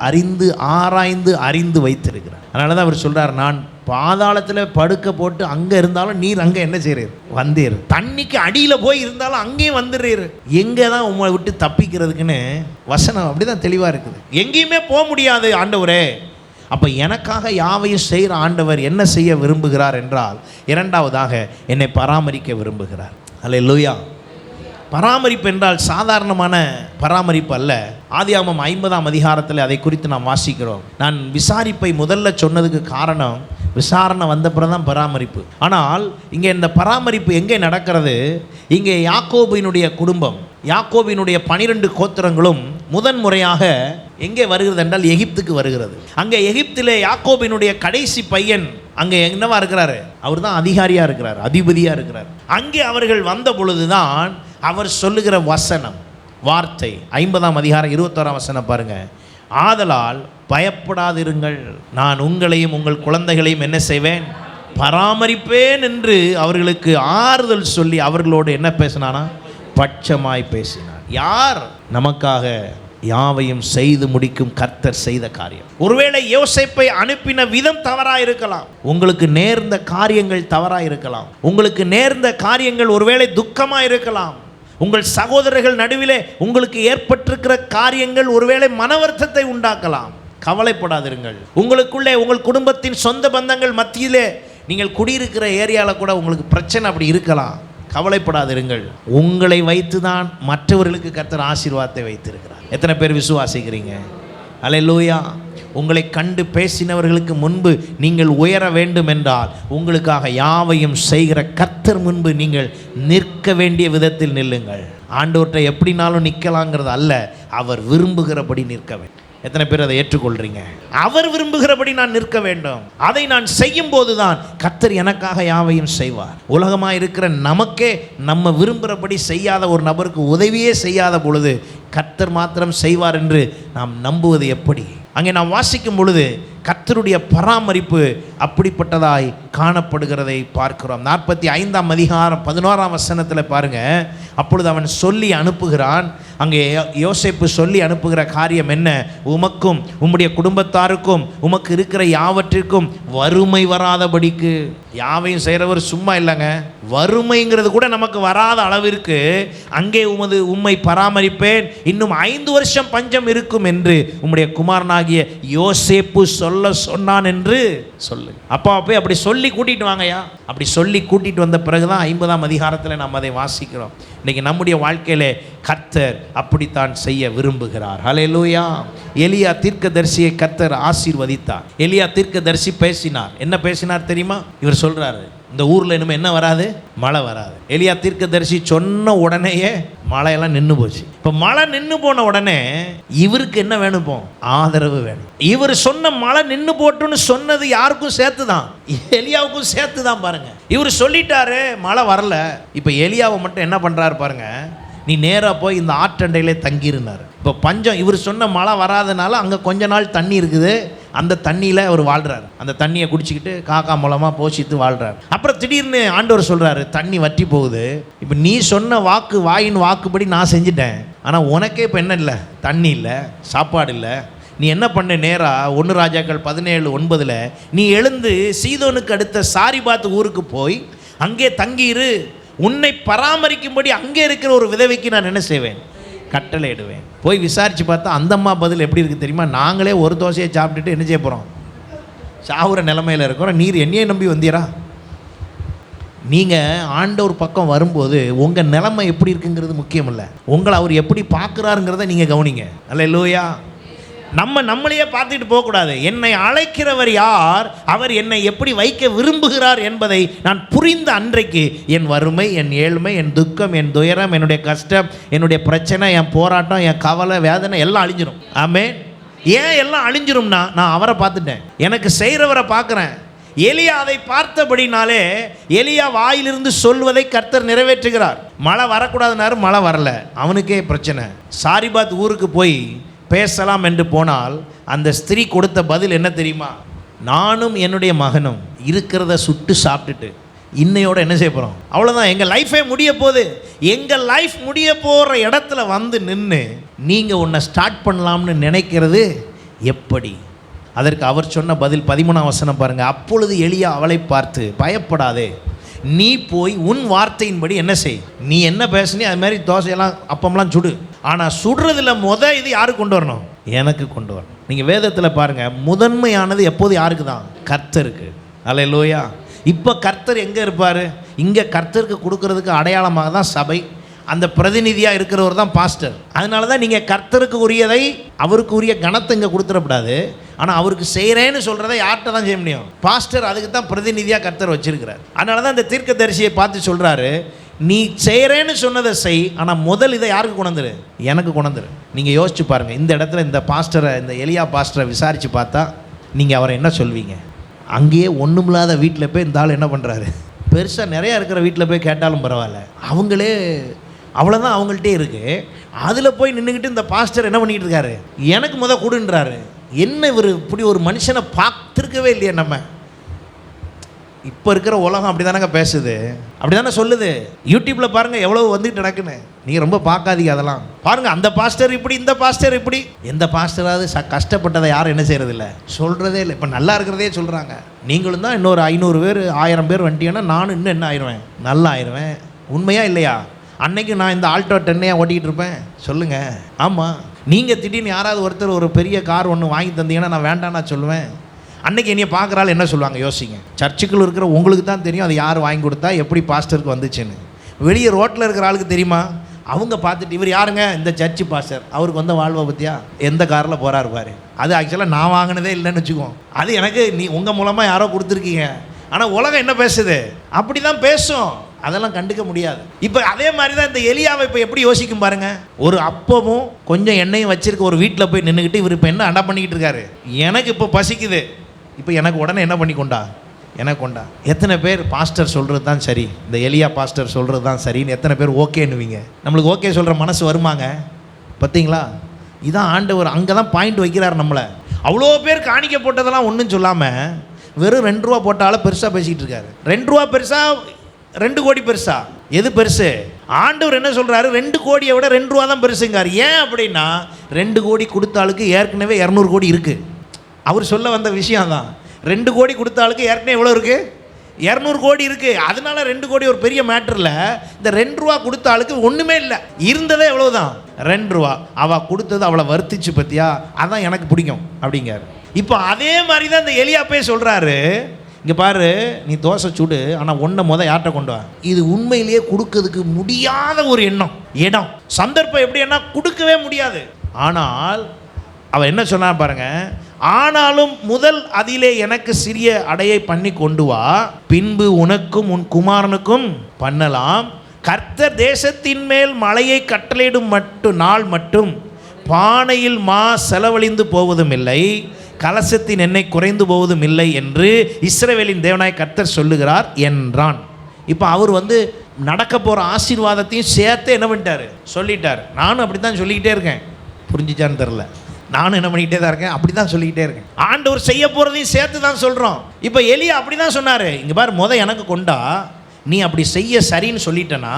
ஆராய்ந்து வைத்திருக்கிறார். அதனால தான் அவர் சொல்கிறார், நான் பாதாளத்தில் படுக்க போட்டு அங்கே இருந்தாலும் நீர் அங்கே என்ன செய்கிறீர், வந்தீர். தண்ணிக்கு அடியில் போய் இருந்தாலும் அங்கேயும் வந்துடுறீர். எங்கே தான் உங்களை விட்டு தப்பிக்கிறதுக்குன்னு வசனம் அப்படி தான் தெளிவாக இருக்குது. எங்கேயுமே போக முடியாது ஆண்டவரே. அப்போ எனக்காக யாவையும் செய்கிற ஆண்டவர் என்ன செய்ய விரும்புகிறார் என்றால், இரண்டாவதாக என்னை பராமரிக்க விரும்புகிறார். அல்லேலூயா. பராமரிப்பு என்றால் சாதாரணமான பராமரிப்பு அல்ல. ஆதியாகமம் 50ஆம் அதிகாரத்தில் அதை குறித்து நாம் வாசிக்கிறோம். நான் விசாரிப்பை முதல்ல சொன்னதுக்கு காரணம், விசாரணை வந்தப்புறம் தான் பராமரிப்பு. ஆனால் இங்கே இந்த பராமரிப்பு எங்கே நடக்கிறது, இங்கே யாக்கோபினுடைய குடும்பம், யாக்கோபினுடைய 12 கோத்திரங்களும் முதன் முறையாக எங்கே வருகிறது என்றால் எகிப்துக்கு வருகிறது. அங்கே எகிப்திலே யாக்கோபினுடைய கடைசி பையன் அங்கே என்னவா இருக்கிறாரு, அவர் தான் அதிகாரியாக இருக்கிறார், அதிபதியாக இருக்கிறார். அங்கே அவர்கள் வந்த பொழுதுதான் அவர் சொல்லுகிற வசனம், வார்த்தை 50ஆம் அதிகாரம் 21ஆம் வசனம் பாருங்க. ஆதலால் பயப்படாதிருங்கள், நான் உங்களையும் உங்கள் குழந்தைகளையும் என்ன செய்வேன், பராமரிப்பேன் என்று அவர்களுக்கு ஆறுதல் சொல்லி அவர்களோடு என்ன பேசினானா, பட்சமாய் பேசினார். யார்? நமக்காக யாவையும் செய்து முடிக்கும் கர்த்தர் செய்த காரியம். ஒருவேளை யோசேப்பை அனுப்பின விதம் தவறாக இருக்கலாம், உங்களுக்கு நேர்ந்த காரியங்கள் தவறாக இருக்கலாம், உங்களுக்கு நேர்ந்த காரியங்கள் ஒருவேளை துக்கமாக இருக்கலாம், உங்கள் சகோதரர்கள் நடுவிலே உங்களுக்கு ஏற்பட்டிருக்கிற காரியங்கள் ஒருவேளை மன வருத்தத்தை உண்டாக்கலாம். கவலைப்படாதிருங்கள். உங்களுக்குள்ளே உங்கள் குடும்பத்தின் சொந்த பந்தங்கள் மத்தியிலே நீங்கள் குடியிருக்கிற ஏரியாவில் கூட உங்களுக்கு பிரச்சனை அப்படி இருக்கலாம். கவலைப்படாதிருங்கள். உங்களை வைத்து தான் மற்றவர்களுக்கு கர்த்தர் ஆசீர்வாதத்தை வைத்திருக்கிறார். எத்தனை பேர் விசுவாசிக்கிறீங்க? அல்லேலூயா. உங்களை கண்டு பேசினவர்களுக்கு முன்பு நீங்கள் உயர வேண்டும் என்றால் உங்களுக்காக யாவையும் செய்கிற கர்த்தர் முன்பு நீங்கள் நிற்க வேண்டிய விதத்தில் நில்லுங்கள். ஆண்டவர்கிட்ட எப்படினாலும் நிற்கலாங்கிறது அல்ல, அவர் விரும்புகிறபடி நிற்க வேண்டும். எத்தனை பேர் அதை ஏற்றுக்கொள்றீங்க? அவர் விரும்புகிறபடி நான் நிற்க வேண்டும். அதை நான் செய்யும் போதுதான் கர்த்தர் எனக்காக யாவையும் செய்வார். உலகமாக இருக்கிற நமக்கே நம்ம விரும்புகிறபடி செய்யாத ஒரு நபருக்கு உதவியே செய்யாத பொழுது கர்த்தர் மாத்திரம் செய்வார் என்று நாம் நம்புவது எப்படி? அங்கே நாம் வாசிக்கும் பொழுது கர்த்தருடைய பராமரிப்பு அப்படிப்பட்டதாய் காணப்படுகிறதை பார்க்கிறோம். 45ஆம் அதிகாரம் 11ஆம் வசனத்தில் பாருங்க. அப்பொழுது அவன் சொல்லி அனுப்புகிறான். அங்கே யோசேப்பு சொல்லி அனுப்புகிற காரியம் என்ன? உமக்கும் உம்முடைய குடும்பத்தாருக்கும் உமக்கு இருக்கிற யாவற்றிற்கும் வறுமை வராதபடிக்கு. யாவையும் செய்கிறவர் சும்மா இல்லைங்க, வறுமைங்கிறது கூட நமக்கு வராத அளவிற்கு அங்கே உம்மை பராமரிப்பேன், இன்னும் 5 வருஷம் பஞ்சம் இருக்கும் என்று உம்முடைய குமாரனாகிய யோசேப்பு சொல்ல சொன்னான் என்று சொல்லு. அப்பா போய் அப்படி சொல்லி கூட்டிட்டு வாங்கயா. அப்படி சொல்லி கூட்டிட்டு வந்த பிறகுதான் 50ஆம் அதிகாரத்தில் நாம் அதை வாசிக்கிறோம். இன்னைக்கு நம்முடைய வாழ்க்கையிலே கர்த்தர் அப்படித்தான் செய்ய விரும்புகிறார். ஹல்லேலூயா. எலியா தீர்க்கதரிசியை கர்த்தர் ஆசீர்வதித்தார். எலியா தீர்க்கதரிசி பேசினார். என்ன பேசினார் தெரியுமா? இவர் சொல்றாரு, இந்த ஊரில் இனிமே என்ன வராது? மழை வராது. எலியா தீர்க்கதரிசி சொன்ன உடனேயே மழையெல்லாம் நின்று போச்சு. இப்போ மழை நின்று போன உடனே இவருக்கு என்ன வேணும்? இப்போ ஆதரவு வேணும். இவர் சொன்ன மழை நின்று போட்டுன்னு சொன்னது யாருக்கும் சேர்த்து தான், எலியாவுக்கும் சேர்த்து தான். பாருங்க, இவர் சொல்லிட்டாரு மழை வரல. இப்போ எலியாவை மட்டும் என்ன பண்ணுறாரு பாருங்க, நீ நேராக போய் இந்த ஆற்றண்டையிலே தங்கியிருந்தார். இப்போ பஞ்சம், இவர் சொன்ன மழை வராதனால அங்கே கொஞ்ச நாள் தண்ணி இருக்குது. அந்த தண்ணியில் அவர் வாழ்கிறார். அந்த தண்ணியை குடிச்சிக்கிட்டு காக்கா மூலமாக போஷித்து வாழ்கிறார். அப்புறம் திடீர்னு ஆண்டவர் சொல்கிறாரு, தண்ணி வற்றி போகுது. இப்போ நீ சொன்ன வாக்கு, வாயின் வாக்குப்படி நான் செஞ்சிட்டேன். ஆனால் உனக்கே இப்போ என்ன இல்லை? தண்ணி இல்லை, சாப்பாடு இல்லை. நீ என்ன பண்ண? நேராக 1 ராஜாக்கள் 17:9 நீ எழுந்து சீதோனுக்கு அடுத்த சாரிபாத் ஊருக்கு போய் அங்கே தங்கியிரு. உன்னை பராமரிக்கும்படி அங்கே இருக்கிற ஒரு விதவைக்கு நான் என்ன செய்வேன்? கட்டளை இடுவேன். போய் விசாரித்து பார்த்தா அந்த அம்மா பதில் எப்படி இருக்குது தெரியுமா? நாங்களே ஒரு தோசையை சாப்பிட்டுட்டு என்ன செய்ய போகிறோம்? சாவுற நிலைமையில் இருக்கிறோம். நீர் என்னையே நம்பி வந்தீரா? நீங்கள் ஆண்டவர் பக்கம் வரும்போது உங்கள் நிலைமை எப்படி இருக்குங்கிறது முக்கியம் இல்லை, உங்களை அவர் எப்படி பார்க்குறாருங்கிறத நீங்கள் கவனிங்க. அல்லேலூயா. நம்மளையே பார்த்துட்டு போகக்கூடாது. என்னை அழைக்கிறவர் யார், அவர் என்னை எப்படி வைக்க விரும்புகிறார் என்பதை நான் புரிந்த அன்றைக்கு என் வறுமை, என் ஏழ்மை, என் துக்கம், என் துயரம், என்னுடைய கஷ்டம், என்னுடைய பிரச்சனை, என் போராட்டம், என் கவலை, வேதனை எல்லாம் அழிஞ்சிடும். ஆமென். ஏன் எல்லாம் அழிஞ்சிரும்னா நான் அவரை பார்த்துட்டேன், எனக்கு செய்கிறவரை பார்க்குறேன். எலியா அதை பார்த்தபடினாலே எலியா வாயிலிருந்து சொல்வதை கர்த்தர் நிறைவேற்றுகிறார். மழை வரக்கூடாதுனாரு, மழை வரல, அவனுக்கே பிரச்சனை. சாரிபாத் ஊருக்கு போய் பேசலாம் என்று போனால் அந்த ஸ்திரீ கொடுத்த பதில் என்ன தெரியுமா? நானும் என்னுடைய மகனும் இருக்கிறத சுட்டு சாப்பிட்டுட்டு இன்னையோட என்ன செய்ய போகிறோம்? அவ்வளோதான், எங்கள் லைஃபே முடிய போகுது. எங்கள் லைஃப் முடிய போகிற இடத்துல வந்து நின்று நீங்கள் ஒன்றை ஸ்டார்ட் பண்ணலாம்னு நினைக்கிறது எப்படி? அதற்கு அவர் சொன்ன பதில் 13ஆம் வசனம் பாருங்கள். அப்பொழுது எலியா அவளை பார்த்து, பயப்படாதே, நீ போய் உன் வார்த்தையின்படி என்ன செய். நீ என்ன பேசுனி அது மாதிரி தோசையெல்லாம் அப்பம்லாம் சுடு. ஆனால் சுடுறதுல இது யாருக்கு கொண்டு வரணும்? எனக்கு கொண்டு வரணும். நீங்கள் வேதத்தில் பாருங்கள், முதன்மையானது எப்போது யாருக்கு தான்? கர்த்தருக்கு. அல்லேலூயா. இப்போ கர்த்தர் எங்கே இருப்பார்? இங்கே கர்த்தருக்கு கொடுக்கறதுக்கு அடையாளமாக தான் சபை, அந்த பிரதிநிதியாக இருக்கிறவர் தான் பாஸ்டர். அதனால தான் நீங்கள் கர்த்தருக்கு உரியதை, அவருக்கு உரிய கணத்தை இங்கே கொடுத்துடக்கூடாது. ஆனால் அவருக்கு செய்கிறேன்னு சொல்கிறத யார்கிட்ட தான் செய்ய முடியும்? பாஸ்டர். அதுக்கு தான் பிரதிநிதியாக கர்த்தர் வச்சிருக்கிறார். அதனால தான் இந்த தீர்க்கதரிசியை பார்த்து சொல்கிறாரு, நீ செய்கிறேன்னு சொன்னதை செய், ஆனால் முதல் இதை யாருக்கு கொண்டுரு? எனக்கு கொண்டுரு. நீங்கள் யோசிச்சு பாருங்கள், இந்த இடத்துல இந்த பாஸ்டரை, இந்த எலியா பாஸ்டரை விசாரித்து பார்த்தா நீங்கள் அவரை என்ன சொல்வீங்க? அங்கேயே ஒன்றுமில்லாத வீட்டில் போய் இந்த ஆள் என்ன பண்ணுறாரு? பெருசாக நிறையா இருக்கிற வீட்டில் போய் கேட்டாலும் பரவாயில்ல, அவங்களே அவ்வளோதான் அவங்கள்ட்டே இருக்குது. அதில் போய் நின்றுக்கிட்டு இந்த பாஸ்டர் என்ன பண்ணிக்கிட்டு இருக்காரு? எனக்கு கொடுன்றாரு. என்ன இவர் இப்படி ஒரு மனுஷனை பார்த்துருக்கவே இல்லையே நம்ம. இப்போ இருக்கிற உலகம் அப்படி தானங்க பேசுது, அப்படி தானே சொல்லுது. யூடியூப்பில் பாருங்கள் எவ்வளோ வந்துட்டு நடக்குன்னு. நீங்கள் ரொம்ப பார்க்காதீங்க அதெல்லாம். பாருங்கள், அந்த பாஸ்டர் இப்படி, இந்த பாஸ்டர் இப்படி. எந்த பாஸ்டராவது கஷ்டப்பட்டதை யாரும் என்ன செய்கிறதில்ல, சொல்கிறதே இல்லை. இப்போ நல்லா இருக்கிறதே சொல்கிறாங்க. நீங்களும் தான் இன்னொரு 500 பேர் 1000 பேர் வந்துட்டீங்கன்னா நானும் இன்னும் என்ன ஆயிடுவேன்? நல்லா ஆயிடுவேன். உண்மையா இல்லையா? அன்னைக்கு நான் இந்த ஆல்டோ 10 ஓட்டிக்கிட்டு இருப்பேன் சொல்லுங்கள். ஆமாம், நீங்கள் திடீர்னு யாராவது ஒருத்தர் ஒரு பெரிய கார் ஒன்று வாங்கி தந்தீங்கன்னா நான் வேண்டாம் நான் சொல்லுவேன். அன்றைக்கி என்னைய பார்க்குறாள் என்ன சொல்லுவாங்க யோசிங்க. சர்ச்சுக்குள்ள இருக்கிற உங்களுக்கு தான் தெரியும் அது யார் வாங்கி கொடுத்தா, எப்படி பாஸ்டருக்கு வந்துச்சுன்னு. வெளியே ரோட்டில் இருக்கிற ஆளுக்கு தெரியுமா? அவங்க பார்த்துட்டு இவர் யாருங்க, இந்த சர்ச்சு பாஸ்டர், அவருக்கு வந்த வாழ்வை பற்றியா, எந்த காரில் போகிறாரு பாரு. அது ஆக்சுவலாக நான் வாங்கினதே இல்லைன்னு வச்சுக்கோம். அது எனக்கு உங்கள் மூலமாக யாரோ கொடுத்துருக்கீங்க. ஆனால் உலகம் என்ன பேசுது? அப்படி தான் பேசும். அதெல்லாம் கண்டுக்க முடியாது. இப்போ அதே மாதிரி தான் இந்த எலியாவை இப்போ எப்படி யோசிக்கும் பாருங்க. ஒரு அப்பமும் கொஞ்சம் எண்ணெயும் வச்சிருக்க ஒரு வீட்டில் போய் நின்றுக்கிட்டு இவர் இப்போ என்ன அண்டா பண்ணிக்கிட்டு இருக்காரு. எனக்கு இப்போ பசிக்குது, இப்போ எனக்கு உடனே என்ன பண்ணி கொண்டா, எனக்கு கொண்டா. எத்தனை பேர் பாஸ்டர் சொல்கிறது தான் சரி, இந்த எலியா பாஸ்டர் சொல்கிறது தான் சரின்னு எத்தனை பேர் ஓகேன்னுவீங்க? நம்மளுக்கு ஓகே சொல்கிற மனசு வருமாங்க? பார்த்தீங்களா, இதான் ஆண்டவர் அங்கே தான் பாயிண்ட் வைக்கிறார் நம்மளை. அவ்வளோ பேர் காணிக்க போட்டதெல்லாம் ஒன்றும் சொல்லாமல் வெறும் 2 ரூபா போட்டாலும் பெருசாக பேசிக்கிட்டு இருக்காரு. 2 ரூபா பெருசா, 2 கோடி பெருசா? எது பெருசு? ஆண்டவர் என்ன சொல்கிறாரு, 2 கோடியை விட 2 ரூபா தான் பெருசுங்கார். ஏன் அப்படின்னா 2 கோடி கொடுத்த ஆளுக்கு ஏற்கனவே 200 கோடி இருக்குது. அவர் சொல்ல வந்த விஷயம் தான். 2 கோடி கொடுத்த ஆளுக்கு ஏற்கனவே எவ்வளோ இருக்குது? 200 கோடி இருக்குது. அதனால 2 கோடி ஒரு பெரிய மேட்டரில். இந்த 2 ரூபா கொடுத்த ஆளுக்கு ஒன்றுமே இல்லை, இருந்ததே எவ்வளோதான் 2 ரூபா. அவள் கொடுத்தது அவளை வருத்திச்சு பற்றியா, அதான் எனக்கு பிடிக்கும் அப்படிங்காரு. இப்போ அதே மாதிரி தான் இந்த எலியாப்பே சொல்கிறாரு, இங்கே பாரு நீ தோசை சுடு, ஆனால் ஒன்றை யார்கிட்ட கொண்டு வா. இது உண்மையிலேயே கொடுக்கறதுக்கு முடியாத ஒரு இடம் சந்தர்ப்பம். எப்படின்னா கொடுக்கவே முடியாது. ஆனால் அவள் என்ன சொன்னா பாருங்க, ஆனாலும் முதல் அதிலே எனக்கு சிறிய அடையை பண்ணி கொண்டு வா, பின்பு உனக்கும் உன் குமாரனுக்கும் பண்ணலாம். கர்த்தர் தேசத்தின் மேல் மழையை கட்டளையிடும் நாள் மட்டும் பானையில் மா செலவழிந்து போவதும் இல்லை, கலசத்தின் எண்ணெய் குறைந்து போவதும் இல்லை என்று இஸ்ரவேலின் தேவனாய் கர்த்தர் சொல்லுகிறார் என்றான். இப்போ அவர் நடக்க போகிற ஆசீர்வாதத்தையும் சேர்த்து என்ன பண்ணிட்டாரு, சொல்லிட்டார். நானும் அப்படி தான் சொல்லிக்கிட்டே இருக்கேன். புரிஞ்சிச்சான்னு தெரில, நானும் என்ன பண்ணிக்கிட்டே தான் இருக்கேன், அப்படி தான் சொல்லிக்கிட்டே இருக்கேன். ஆண்டவர் செய்ய போகிறதையும் சேர்த்து தான் சொல்கிறோம். இப்போ எலியா அப்படி தான் சொன்னார், இங்கே பாரு எனக்கு கொண்டா, நீ அப்படி செய்ய சரின்னு சொல்லிட்டேன்னா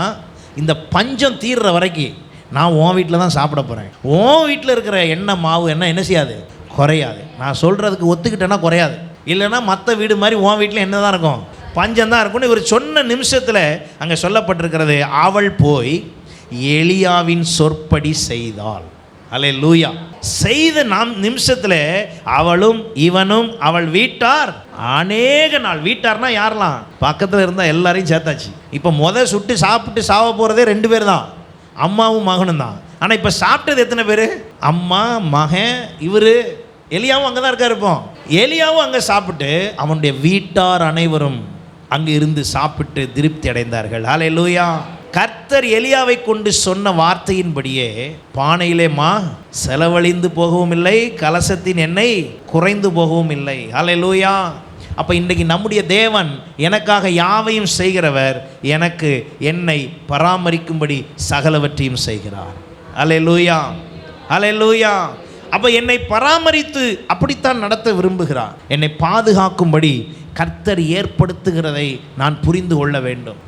இந்த பஞ்சம் தீர்ற வரைக்கும் நான் உன் வீட்டில் தான் சாப்பிட போகிறேன். உன் வீட்டில் இருக்கிற எண்ணெய் மாவு என்ன செய்யாது, குறையாது. நான் சொல்கிறதுக்கு ஒத்துக்கிட்டேன்னா குறையாது. இல்லைன்னா மற்ற வீடு மாதிரி உன் வீட்டில் என்ன தான் இருக்கும், பஞ்சம் தான் இருக்கும்னு இவர் சொன்ன நிமிஷத்தில் அங்கே சொல்லப்பட்டிருக்கிறது, அவள் போய் எலியாவின் சொற்படி செய்தாள். அல்லேலூயா. செய்த நிமிஷத்தில் அவளும் இவனும் அவள் வீட்டார் அநேக நாள். வீட்டார்னா யாரெல்லாம் பக்கத்தில் இருந்தால் எல்லாரையும் சேர்த்தாச்சு. இப்போ சுட்டு சாப்பிட்டு சாவ போகிறதே 2 பேர் தான், அம்மாவும் மகனும் தான். ஆனால் இப்போ சாப்பிட்டது எத்தனை பேர்? அம்மா, மகன், இவர் எலியாவும் அங்கே தான் இருக்கார். இப்போ எலியாவும் அங்கே சாப்பிட்டு அவனுடைய வீட்டார் அனைவரும் அங்கே இருந்து சாப்பிட்டு திருப்தி அடைந்தார்கள். அல்லேலூயா. கர்த்தர் எலியாவை கொண்டு சொன்ன வார்த்தையின்படியே பானையிலே மா செலவழிந்து போகவும் இல்லை, கலசத்தின் எண்ணெய் குறைந்து போகவும் இல்லை. அல்லேலூயா. அப்போ இன்றைக்கு நம்முடைய தேவன் எனக்காக யாவையும் செய்கிறவர், எனக்கு என்னை பராமரிக்கும்படி சகலவற்றையும் செய்கிறார். அல்லேலூயா, அல்லேலூயா. அப்போ என்னை பராமரித்து அப்படித்தான் நடத்த விரும்புகிறார். என்னை பாதுகாக்கும்படி கர்த்தர் ஏற்படுத்துகிறதை நான் புரிந்து கொள்ள வேண்டும்.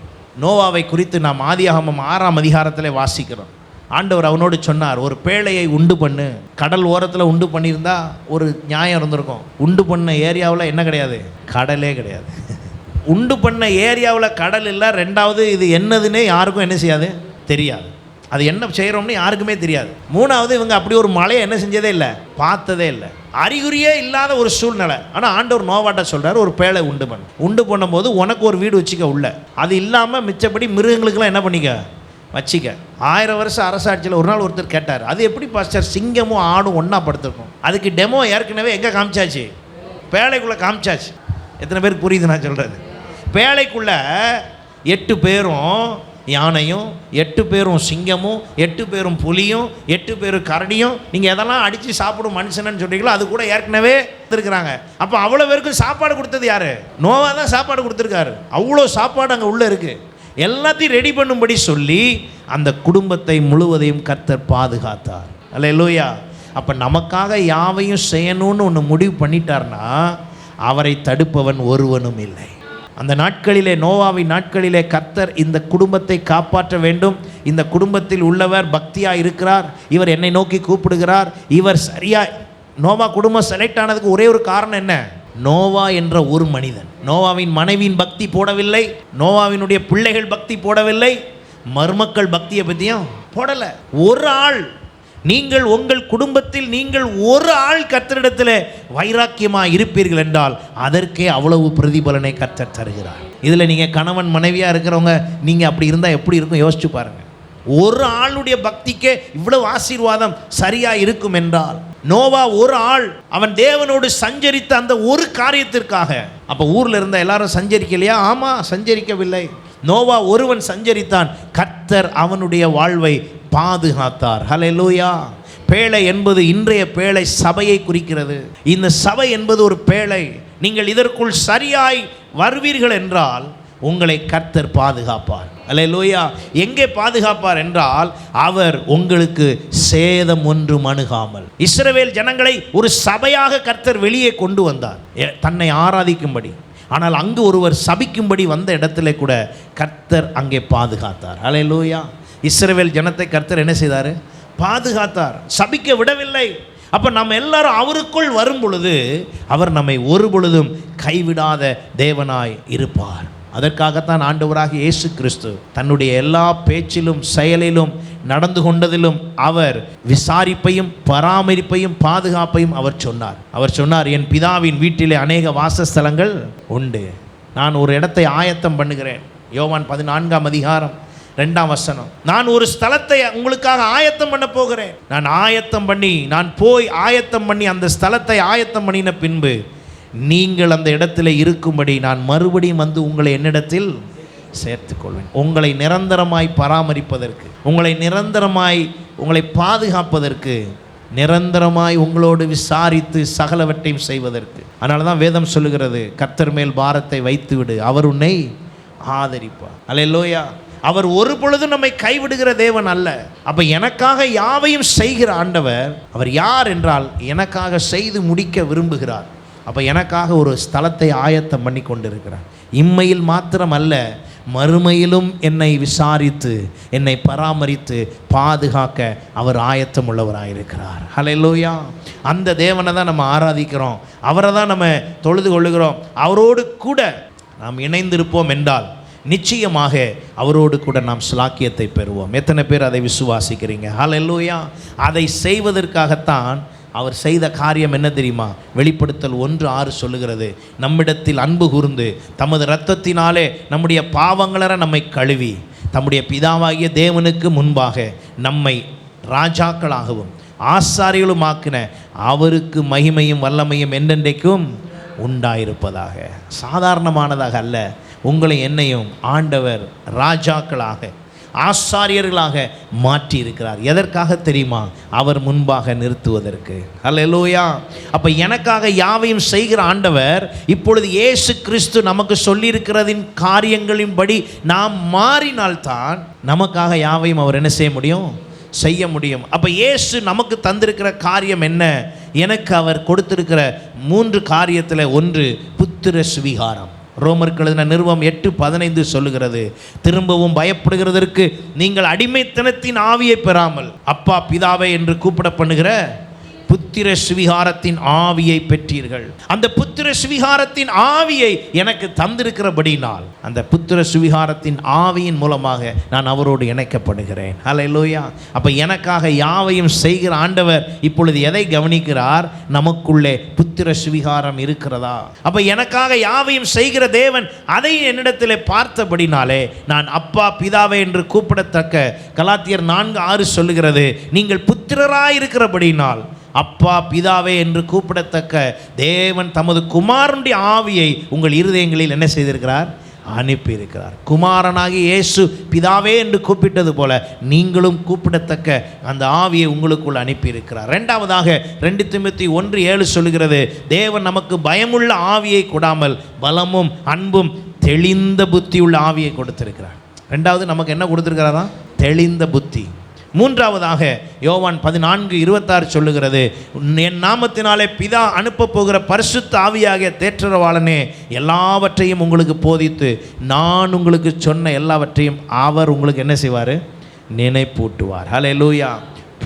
நோவாவை குறித்து நாம் ஆதியாகமம் 6ஆம் அதிகாரத்தில் வாசிக்கிறோம். ஆண்டவர் அவனோடு சொன்னார், ஒரு பேழையை உண்டு பண்ணு. கடல் ஓரத்தில் உண்டு பண்ணியிருந்தா ஒரு நியாயம் இருந்திருக்கும். உண்டு பண்ண ஏரியாவில் என்ன கிடையாது, கடலே கிடையாது. உண்டு பண்ண ஏரியாவில் கடல் இல்லை. 2வது இது என்னதுன்னே யாருக்கும் என்ன செய்யாது, தெரியாது. அது என்ன செய்கிறோம்னு யாருக்குமே தெரியாது. 3வது இவங்க அப்படி ஒரு மலையை என்ன செஞ்சதே இல்லை, பார்த்ததே இல்லை. அறிகுறியே இல்லாத ஒரு சூழ்நிலை. ஆனால் ஆண்டவர் நோவாட்ட சொல்கிறார், ஒரு பேழை உண்டு பண்ணு. உண்டு பண்ணும்போது உனக்கு ஒரு வீடு வச்சுக்க உள்ள, அது இல்லாமல் மிச்சப்படி மிருகங்களுக்கெல்லாம் என்ன பண்ணிக்க, வச்சிக்க. 1000 வருஷம் அரசாட்சியில் ஒரு நாள் ஒருத்தர் கேட்டார், அது எப்படி பாஸ்டர் சிங்கமும் ஆடும் ஒன்றா படுத்திருக்கும்? அதுக்கு டெமோ ஏற்கனவே எங்கே காமிச்சாச்சு, பேழைக்குள்ளே காமிச்சாச்சு. எத்தனை பேருக்கு புரியுது நான் சொல்கிறது? பேழைக்குள்ளே 8 பேரும் யானையும், 8 பேரும் சிங்கமும், 8 பேரும் புலியும், 8 பேரும் கரடியும். நீங்கள் எதெல்லாம் அடித்து சாப்பிடும் மனுஷனன்னு சொல்கிறீங்களோ அது கூட ஏற்கனவே இருக்கிறாங்க. அப்போ அவ்வளோ பேருக்கும் சாப்பாடு கொடுத்தது யார்? நோவா தான் சாப்பாடு கொடுத்துருக்காரு. அவ்வளோ சாப்பாடு அங்கே உள்ளே இருக்குது. எல்லாத்தையும் ரெடி பண்ணும்படி சொல்லி அந்த குடும்பத்தை முழுவதையும் கர்த்தர் பாதுகாத்தார். அல்லேலூயா. அப்போ நமக்காக யாவையும் செய்யணும்னு ஒன்று முடிவு பண்ணிட்டார்னா அவரை தடுப்பவன் ஒருவனும் இல்லை. அந்த நாட்களிலே, நோவாவின் நாட்களிலே கர்த்தர் இந்த குடும்பத்தை காப்பாற்ற வேண்டும். இந்த குடும்பத்தில் உள்ளவர் பக்தியாக இருக்கிறார், இவர் என்னை நோக்கி கூப்பிடுகிறார், இவர் சரியா. நோவா குடும்பம் செலக்ட் ஆனதுக்கு ஒரே ஒரு காரணம் என்ன, நோவா என்ற ஒரு மனிதன். நோவாவின் மனைவியின் பக்தி போடவில்லை, நோவாவினுடைய பிள்ளைகள் பக்தி போடவில்லை, மருமக்கள் பக்தியை பற்றியும் போடலை. ஒரு ஆள் நீங்கள் உங்கள் குடும்பத்தில் நீங்கள் ஒரு ஆள் கர்த்தரிடத்தில் வைராக்கியமாக இருப்பீர்கள் என்றால் அதற்கே அவ்வளவு பிரதிபலனை கர்த்தர் தருகிறார். இதில் நீங்கள் கணவன் மனைவியாக இருக்கிறவங்க நீங்கள் அப்படி இருந்தால் எப்படி இருக்கும் யோசிச்சு பாருங்கள். ஒரு ஆளுடைய பக்திக்கே இவ்வளவு ஆசீர்வாதம் சரியாக இருக்கும் என்றால், நோவா ஒரு ஆள் அவன் தேவனோடு சஞ்சரித்த அந்த ஒரு காரியத்திற்காக. அப்போ ஊரில் இருந்த எல்லாரும் சஞ்சரிக்கலையா? ஆமாம், சஞ்சரிக்கவில்லை. நோவா ஒருவன் சஞ்சரித்தான். கர்த்தர் அவனுடைய வாழ்வை பாதுகாத்தார். ஹல்லேலூயா. பேழை என்பது இன்றைய பேழை சபையை குறிக்கிறது. இந்த சபை என்பது ஒரு பேழை. நீங்கள் இதற்குள் சரியாய் வருவீர்கள் என்றால் உங்களை கர்த்தர் பாதுகாப்பார். ஹல்லேலூயா. எங்கே பாதுகாப்பார் என்றால் அவர் உங்களுக்கு சேதம் ஒன்றும் அணுகாமல். இஸ்ரவேல் ஜனங்களை ஒரு சபையாக கர்த்தர் வெளியே கொண்டு வந்தார் தன்னை ஆராதிக்கும்படி. ஆனால் அங்கு ஒருவர் சபிக்கும்படி வந்த இடத்துல கூட கர்த்தர் அங்கே பாதுகாத்தார். ஹல்லேலூயா. இஸ்ரவேல் ஜனத்தை கர்த்தர் என்ன செய்தார்? பாதுகாத்தார், சபிக்க விடவில்லை. அப்போ நம்ம எல்லாரும் அவருக்குள் வரும் பொழுது அவர் நம்மை ஒரு பொழுதும் கைவிடாத தேவனாய் இருப்பார். அதற்காகத்தான் ஆண்டவராகிய இயேசு கிறிஸ்து தன்னுடைய எல்லா பேச்சிலும் செயலிலும் நடந்து கொண்டதிலும் அவர் விசாரிப்பையும் பராமரிப்பையும் பாதுகாப்பையும் அவர் சொன்னார். என் பிதாவின் வீட்டிலே அநேக வாசஸ்தலங்கள் உண்டு, நான் ஒரு இடத்தை ஆயத்தம் பண்ணுகிறேன். யோவான் 14ஆம் அதிகாரம் 2ஆம் வசனம். நான் ஒரு ஸ்தலத்தை உங்களுக்காக ஆயத்தம் பண்ண போகிறேன். நான் போய் ஆயத்தம் பண்ணி அந்த ஸ்தலத்தை ஆயத்தம் பண்ணின பின்பு நீங்கள் அந்த இடத்துல இருக்கும்படி நான் மறுபடியும் வந்து உங்களை என்னிடத்தில் சேர்த்துக்கொள்வேன். உங்களை நிரந்தரமாய் பராமரிப்பதற்கு, உங்களை பாதுகாப்பதற்கு, நிரந்தரமாய் உங்களோடு விசாரித்து சகலவற்றையும் செய்வதற்கு. அதனால தான் வேதம் சொல்லுகிறது, கர்த்தர் மேல் பாரத்தை வைத்து விடு, அவர் உன்னை ஆதரிப்பார். அல்லேலூயா. அவர் ஒரு பொழுதும் நம்மை கைவிடுகிற தேவன் அல்ல. அப்போ எனக்காக யாவையும் செய்கிற ஆண்டவர் அவர் யார் என்றால் எனக்காக செய்து முடிக்க விரும்புகிறார். அப்போ எனக்காக ஒரு ஸ்தலத்தை ஆயத்தம் பண்ணி கொண்டிருக்கிறார். இம்மையில் மாத்திரம் அல்ல, மறுமையிலும் என்னை விசாரித்து என்னை பராமரித்து பாதுகாக்க அவர் ஆயத்தம் உள்ளவராயிருக்கிறார். ஹல்லேலூயா. அந்த தேவனை தான் நம்ம ஆராதிக்கிறோம், அவரை தான் நம்ம தொழுது கொள்ளுகிறோம். அவரோடு கூட நாம் இணைந்திருப்போம் என்றால் நிச்சயமாக அவரோடு கூட நாம் ஸ்லாக்கியத்தை பெறுவோம். எத்தனை பேர் அதை விசுவாசிக்கிறீங்க? ஹல்லேலூயா. அதை செய்வதற்காகத்தான் அவர் செய்த காரியம் என்ன தெரியுமா? வெளிப்படுத்தல் 1:6 சொல்லுகிறது, நம்மிடத்தில் அன்பு கூர்ந்து தமது இரத்தத்தினாலே நம்முடைய பாவங்களற நம்மை கழுவி தம்முடைய பிதாவாகிய தேவனுக்கு முன்பாக நம்மை ராஜாக்களாகவும் ஆசாரிகளுமாக்கின அவருக்கு மகிமையும் வல்லமையும் என்றென்றைக்கும் உண்டாயிருப்பதாக. சாதாரணமானதாக அல்ல, உங்களை என்னையும் ஆண்டவர் ராஜாக்களாக ஆசாரியர்களாக மாற்றி இருக்கிறார். எதற்காக தெரியுமா? அவர் முன்பாக நிறுத்துவதற்கு. ஹல்லேலூயா. அப்போ எனக்காக யாவையும் செய்கிற ஆண்டவர் இப்பொழுது இயேசு கிறிஸ்து நமக்கு சொல்லியிருக்கிறதின் காரியங்களின்படி நாம் மாறினால்தான் நமக்காக யாவையும் அவர் என்ன செய்ய முடியும். அப்போ இயேசு நமக்கு தந்திருக்கிற காரியம் என்ன? எனக்கு அவர் கொடுத்திருக்கிற 3 காரியத்தில் ஒன்று புத்திர சுவிகாரம். ரோமருக்கு எழுதின நிருபம் 8:15 சொல்லுகிறது, திரும்பவும் பயப்படுகிறதற்கு நீங்கள் அடிமைத்தனத்தின் ஆவியை பெறாமல் அப்பா பிதாவே என்று கூப்பிட பண்ணுகிற புத்திர சுவிகாரத்தின் ஆவியை பெற்றீர்கள். அந்த புத்திர சுவிகாரத்தின் ஆவியை எனக்கு தந்திருக்கிறபடினால் அந்த புத்திர சுவிகாரத்தின் ஆவியின் மூலமாக நான் அவரோடு இணைக்கப்படுகிறேன். ஹல்லேலூயா. அப்போ எனக்காக யாவையும் செய்கிற ஆண்டவர் இப்பொழுது எதை கவனிக்கிறார்? நமக்குள்ளே புத்திர சுவிகாரம் இருக்கிறதா? அப்போ எனக்காக யாவையும் செய்கிற தேவன் அதை என்னிடத்தில் பார்த்தபடினாலே நான் அப்பா பிதாவே என்று கூப்பிடத்தக்க கலாத்தியர் 4:6 சொல்லுகிறது, நீங்கள் புத்திரராயிருக்கிறபடினால் அப்பா பிதாவே என்று கூப்பிடத்தக்க தேவன் தமது குமாரனுடைய ஆவியை உங்கள் இருதயங்களில் என்ன செய்திருக்கிறார்? அனுப்பியிருக்கிறார். குமாரனாகி இயேசு பிதாவே என்று கூப்பிட்டது போல நீங்களும் கூப்பிடத்தக்க அந்த ஆவியை உங்களுக்குள் அனுப்பியிருக்கிறார். இரண்டாவதாக 2 தீமோத்தேயு 1:7 சொல்லுகிறது, தேவன் நமக்கு பயமுள்ள ஆவியை கொடாமல் பலமும் அன்பும் தெளிந்த புத்தியுள்ள ஆவியை கொடுத்திருக்கிறார். ரெண்டாவது நமக்கு என்ன கொடுத்திருக்கிறாரா? தெளிந்த புத்தி. மூன்றாவதாக யோவான் 14:26 சொல்லுகிறது, என் நாமத்தினாலே பிதா அனுப்ப போகிற பரிசுத்த ஆவியாகிய தேற்றரவாளனே எல்லாவற்றையும் உங்களுக்கு போதித்து நான் உங்களுக்கு சொன்ன எல்லாவற்றையும் அவர் உங்களுக்கு என்ன செய்வார்? நினைப்பூட்டுவார். ஹல்லேலூயா.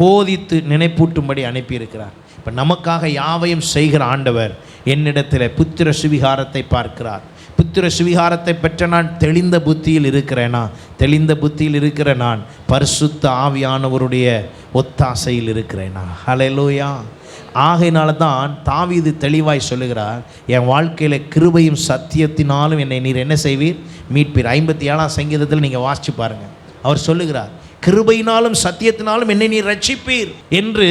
போதித்து நினைப்பூட்டும்படி அனுப்பியிருக்கிறார். இப்போ நமக்காக யாவையும் செய்கிற ஆண்டவர் என்னிடத்தில் புத்திர சுவிகாரத்தை பார்க்கிறார். புத்திர சுவிகாரத்தை பெற்ற நான் தெளிந்த புத்தியில் இருக்கிறேனா? தெளிந்த புத்தியில் இருக்கிற நான் பரிசுத்த ஆவியானவருடைய ஒத்தாசையில் இருக்கிறேனா? ஹல்லேலூயா. ஆகையினால தான் தாவீது தெளிவாய் சொல்லுகிறார், என் வாழ்க்கையில் கிருபையும் சத்தியத்தினாலும் என்னை நீர் என்ன செய்வீர்? மீட்பீர். 57ஆம் சங்கீதத்தில் நீங்கள் வாசிச்சு பாருங்கள். அவர் சொல்லுகிறார், கிருபையினாலும் சத்தியத்தினாலும் என்னை நீர் ரட்சிப்பீர் என்று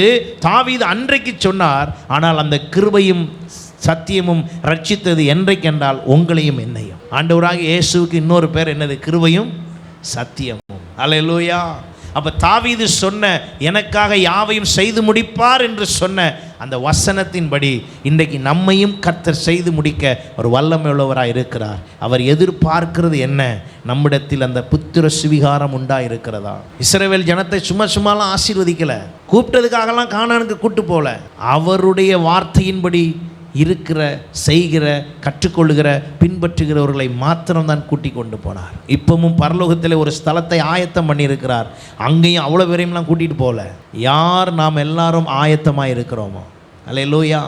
தாவீது அன்றைக்கு சொன்னார். ஆனால் அந்த கிருபையும் சத்தியமும் ரட்சித்தது என்றைக்கென்றால் உங்களையும் என்னையும். ஆண்டவராகிய இயேசுவுக்கு இன்னொரு பேர் என்னது? கிருபையும் சத்தியமும். அல்லேலூயா. அப்போ தாவீது சொன்ன எனக்காக யாவையும் செய்து முடிப்பார் என்று சொன்ன அந்த வசனத்தின்படி இன்றைக்கு நம்மையும் கர்த்தர் செய்து முடிக்க ஒரு வல்லமை உள்ளவராக இருக்கிறார். அவர் எதிர்பார்க்கிறது என்ன? நம்மிடத்தில் அந்த புத்திர சுவிகாரம் உண்டாயிருக்கிறதா? இஸ்ரவேல் ஜனத்தை சும்மாலாம் ஆசீர்வதிக்கலை, கூப்பிட்டதுக்காகலாம் கானானுக்கு கூட்டு போல. அவருடைய வார்த்தையின்படி இருக்கிற, செய்கிற, கற்றுக்கொள்ளுகிற, பின்பற்றுகிறவர்களை மாத்திரம்தான் கூட்டி கொண்டு போனார். இப்பவும் பரலோகத்தில் ஒரு ஸ்தலத்தை ஆயத்தம் பண்ணியிருக்கிறார். அங்கேயும் அவ்வளோ பேரையும்லாம் கூட்டிகிட்டு போகல. யார் நாம் எல்லாரும் ஆயத்தமாக இருக்கிறோமோ, அல்லேலூயா,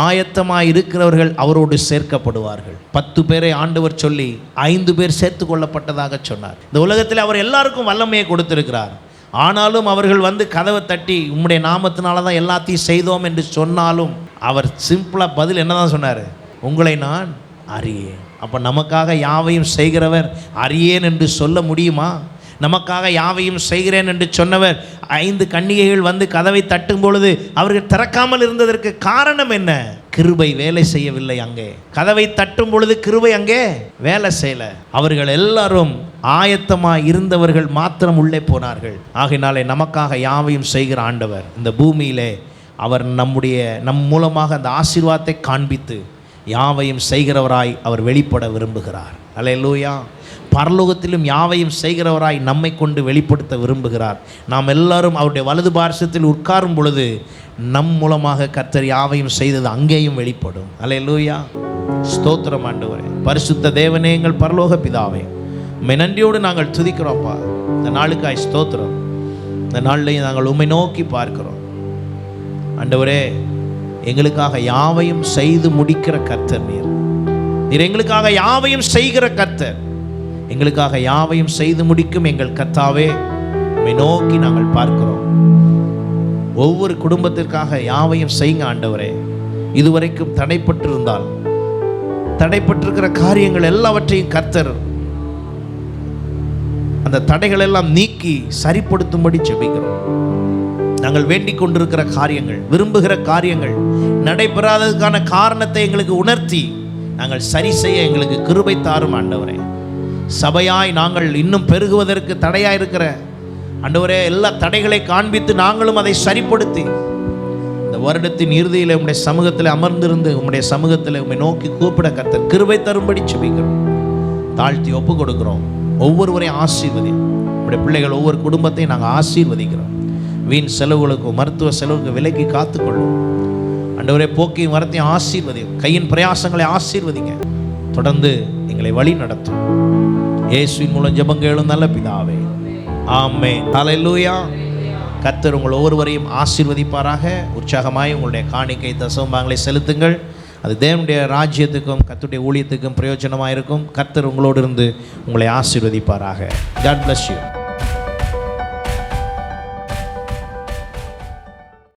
ஆயத்தமாக இருக்கிறவர்கள் அவரோடு சேர்க்கப்படுவார்கள். 10 பேரை ஆண்டவர் சொல்லி 5 பேர் சேர்த்து கொள்ளப்பட்டதாக சொன்னார். இந்த உலகத்தில் அவர் எல்லாருக்கும் வல்லமையை கொடுத்திருக்கிறார். ஆனாலும் அவர்கள் வந்து கதவை தட்டி உம்முடைய நாமத்தினால தான் எல்லாத்தையும் செய்தோம் என்று சொன்னாலும் அவர் சிம்பிளாக பதில் என்ன தான் சொன்னார்? உங்களை நான் அறியேன். அப்போ நமக்காக யாவையும் செய்கிறவர் அறியேன் என்று சொல்ல முடியுமா? நமக்காக யாவையும் செய்கிறேன் என்று சொன்னவர் 5 கன்னிகைகள் வந்து கதவை தட்டும் பொழுது அவர்கள் திறக்காமல் இருந்ததற்கு காரணம் என்ன? கிருபை வேலை செய்யவில்லை. அங்கே கதவை தட்டும் பொழுது கிருபை அங்கே வேலை செய்யலை. அவர்கள் எல்லாரும் ஆயத்தமாக இருந்தவர்கள் மாத்திரம் உள்ளே போனார்கள். ஆகையினாலே நமக்காக யாவையும் செய்கிற ஆண்டவர் இந்த பூமியிலே அவர் நம் மூலமாக அந்த ஆசீர்வாதத்தை காண்பித்து யாவையும் செய்கிறவராய் அவர் வெளிப்பட விரும்புகிறார். அல்லேலூயா. பரலோகத்திலும் யாவையும் செய்கிறவராய் நம்மை கொண்டு வெளிப்படுத்த விரும்புகிறார். நாம் எல்லாரும் அவருடைய வலது பார்சத்தில் உட்காரும் பொழுது நம் மூலமாக கர்த்தர் யாவையும் செய்தது அங்கேயும் வெளிப்படும். அல்லேலூயா. ஸ்தோத்திரம் ஆண்டவரே. பரிசுத்த தேவனே, எங்கள் பரலோக பிதாவே, உம்மை நன்றியோடு நாங்கள் துதிக்கிறோம்ப்பா. இந்த நாளுக்காய் ஸ்தோத்திரம். இந்த நாளிலையும் நாங்கள் உம்மை நோக்கி பார்க்கிறோம் ஆண்டவரே. எங்களுக்காக யாவையும் செய்து முடிக்கிற கர்த்தர் நீர். எங்களுக்காக யாவையும் செய்கிற கர்த்தர், எங்களுக்காக யாவையும் செய்து முடிக்கும் எங்கள் கர்த்தாவே, உம்மை நோக்கி நாங்கள் பார்க்கிறோம். ஒவ்வொரு குடும்பத்திற்காக யாவையும் செய்யுங்க ஆண்டவரே. இதுவரைக்கும் தடைப்பட்டிருந்தால் தடைப்பட்டிருக்கிற காரியங்கள் எல்லாவற்றையும் கர்த்தர் அந்த தடைகள் எல்லாம் நீக்கி சரிப்படுத்தும்படி ஜெபிக்கிறோம். நாங்கள் வேண்டிக் கொண்டிருக்கிற காரியங்கள், விரும்புகிற காரியங்கள் நடைபெறாததுக்கான காரணத்தை எங்களுக்கு உணர்த்தி நாங்கள் சரி செய்ய எங்களுக்கு கிருபை தாரும் ஆண்டவரே. சபையாய் நாங்கள் இன்னும் பெருகுவதற்கு தடையாக இருக்கிற ஆண்டவரே எல்லா தடைகளை காண்பித்து நாங்களும் அதை சரிப்படுத்தி இந்த வருடத்தின் இறுதியில் உம்முடைய சமூகத்தில் அமர்ந்திருந்து உம்முடைய சமூகத்தில் உம்மை நோக்கி கூப்பிட கர்த்தர் கிருபை தரும்படி ஜெபிக்கிறோம். தாழ்த்தி ஒப்பு கொடுக்கிறோம். ஒவ்வொருவரையும் ஆசீர்வதி. உம்முடைய பிள்ளைகள் ஒவ்வொரு குடும்பத்தையும் நாங்கள் ஆசீர்வதிக்கிறோம். வீண் செலவுகளுக்கும் மருத்துவ செலவுக்கு விலைக்கு காத்துக்கொள்ளும் ஆண்டவரே. போக்கையும் வரத்தையும் ஆசீர்வதி. கையின் பிரயாசங்களை ஆசீர்வதிங்க. தொடர்ந்து எங்களை வழி நடத்தும். இயேசுவின் மூலம் ஜெபங்களும் நல்ல பிதாவே, ஆமென். ஹல்லேலூயா. கர்த்தர் உங்கள் ஒவ்வொருவரையும் ஆசீர்வதிப்பாராக. உற்சாகமாய் உங்களுடைய காணிக்கை தசமபாகங்களை செலுத்துங்கள். அது தேவனுடைய ராஜ்யத்துக்கும் கர்த்தருடைய ஊழியத்துக்கும் பிரயோஜனமாக இருக்கும். கர்த்தர் உங்களோடு இருந்து உங்களை ஆசீர்வதிப்பாராக. God bless you.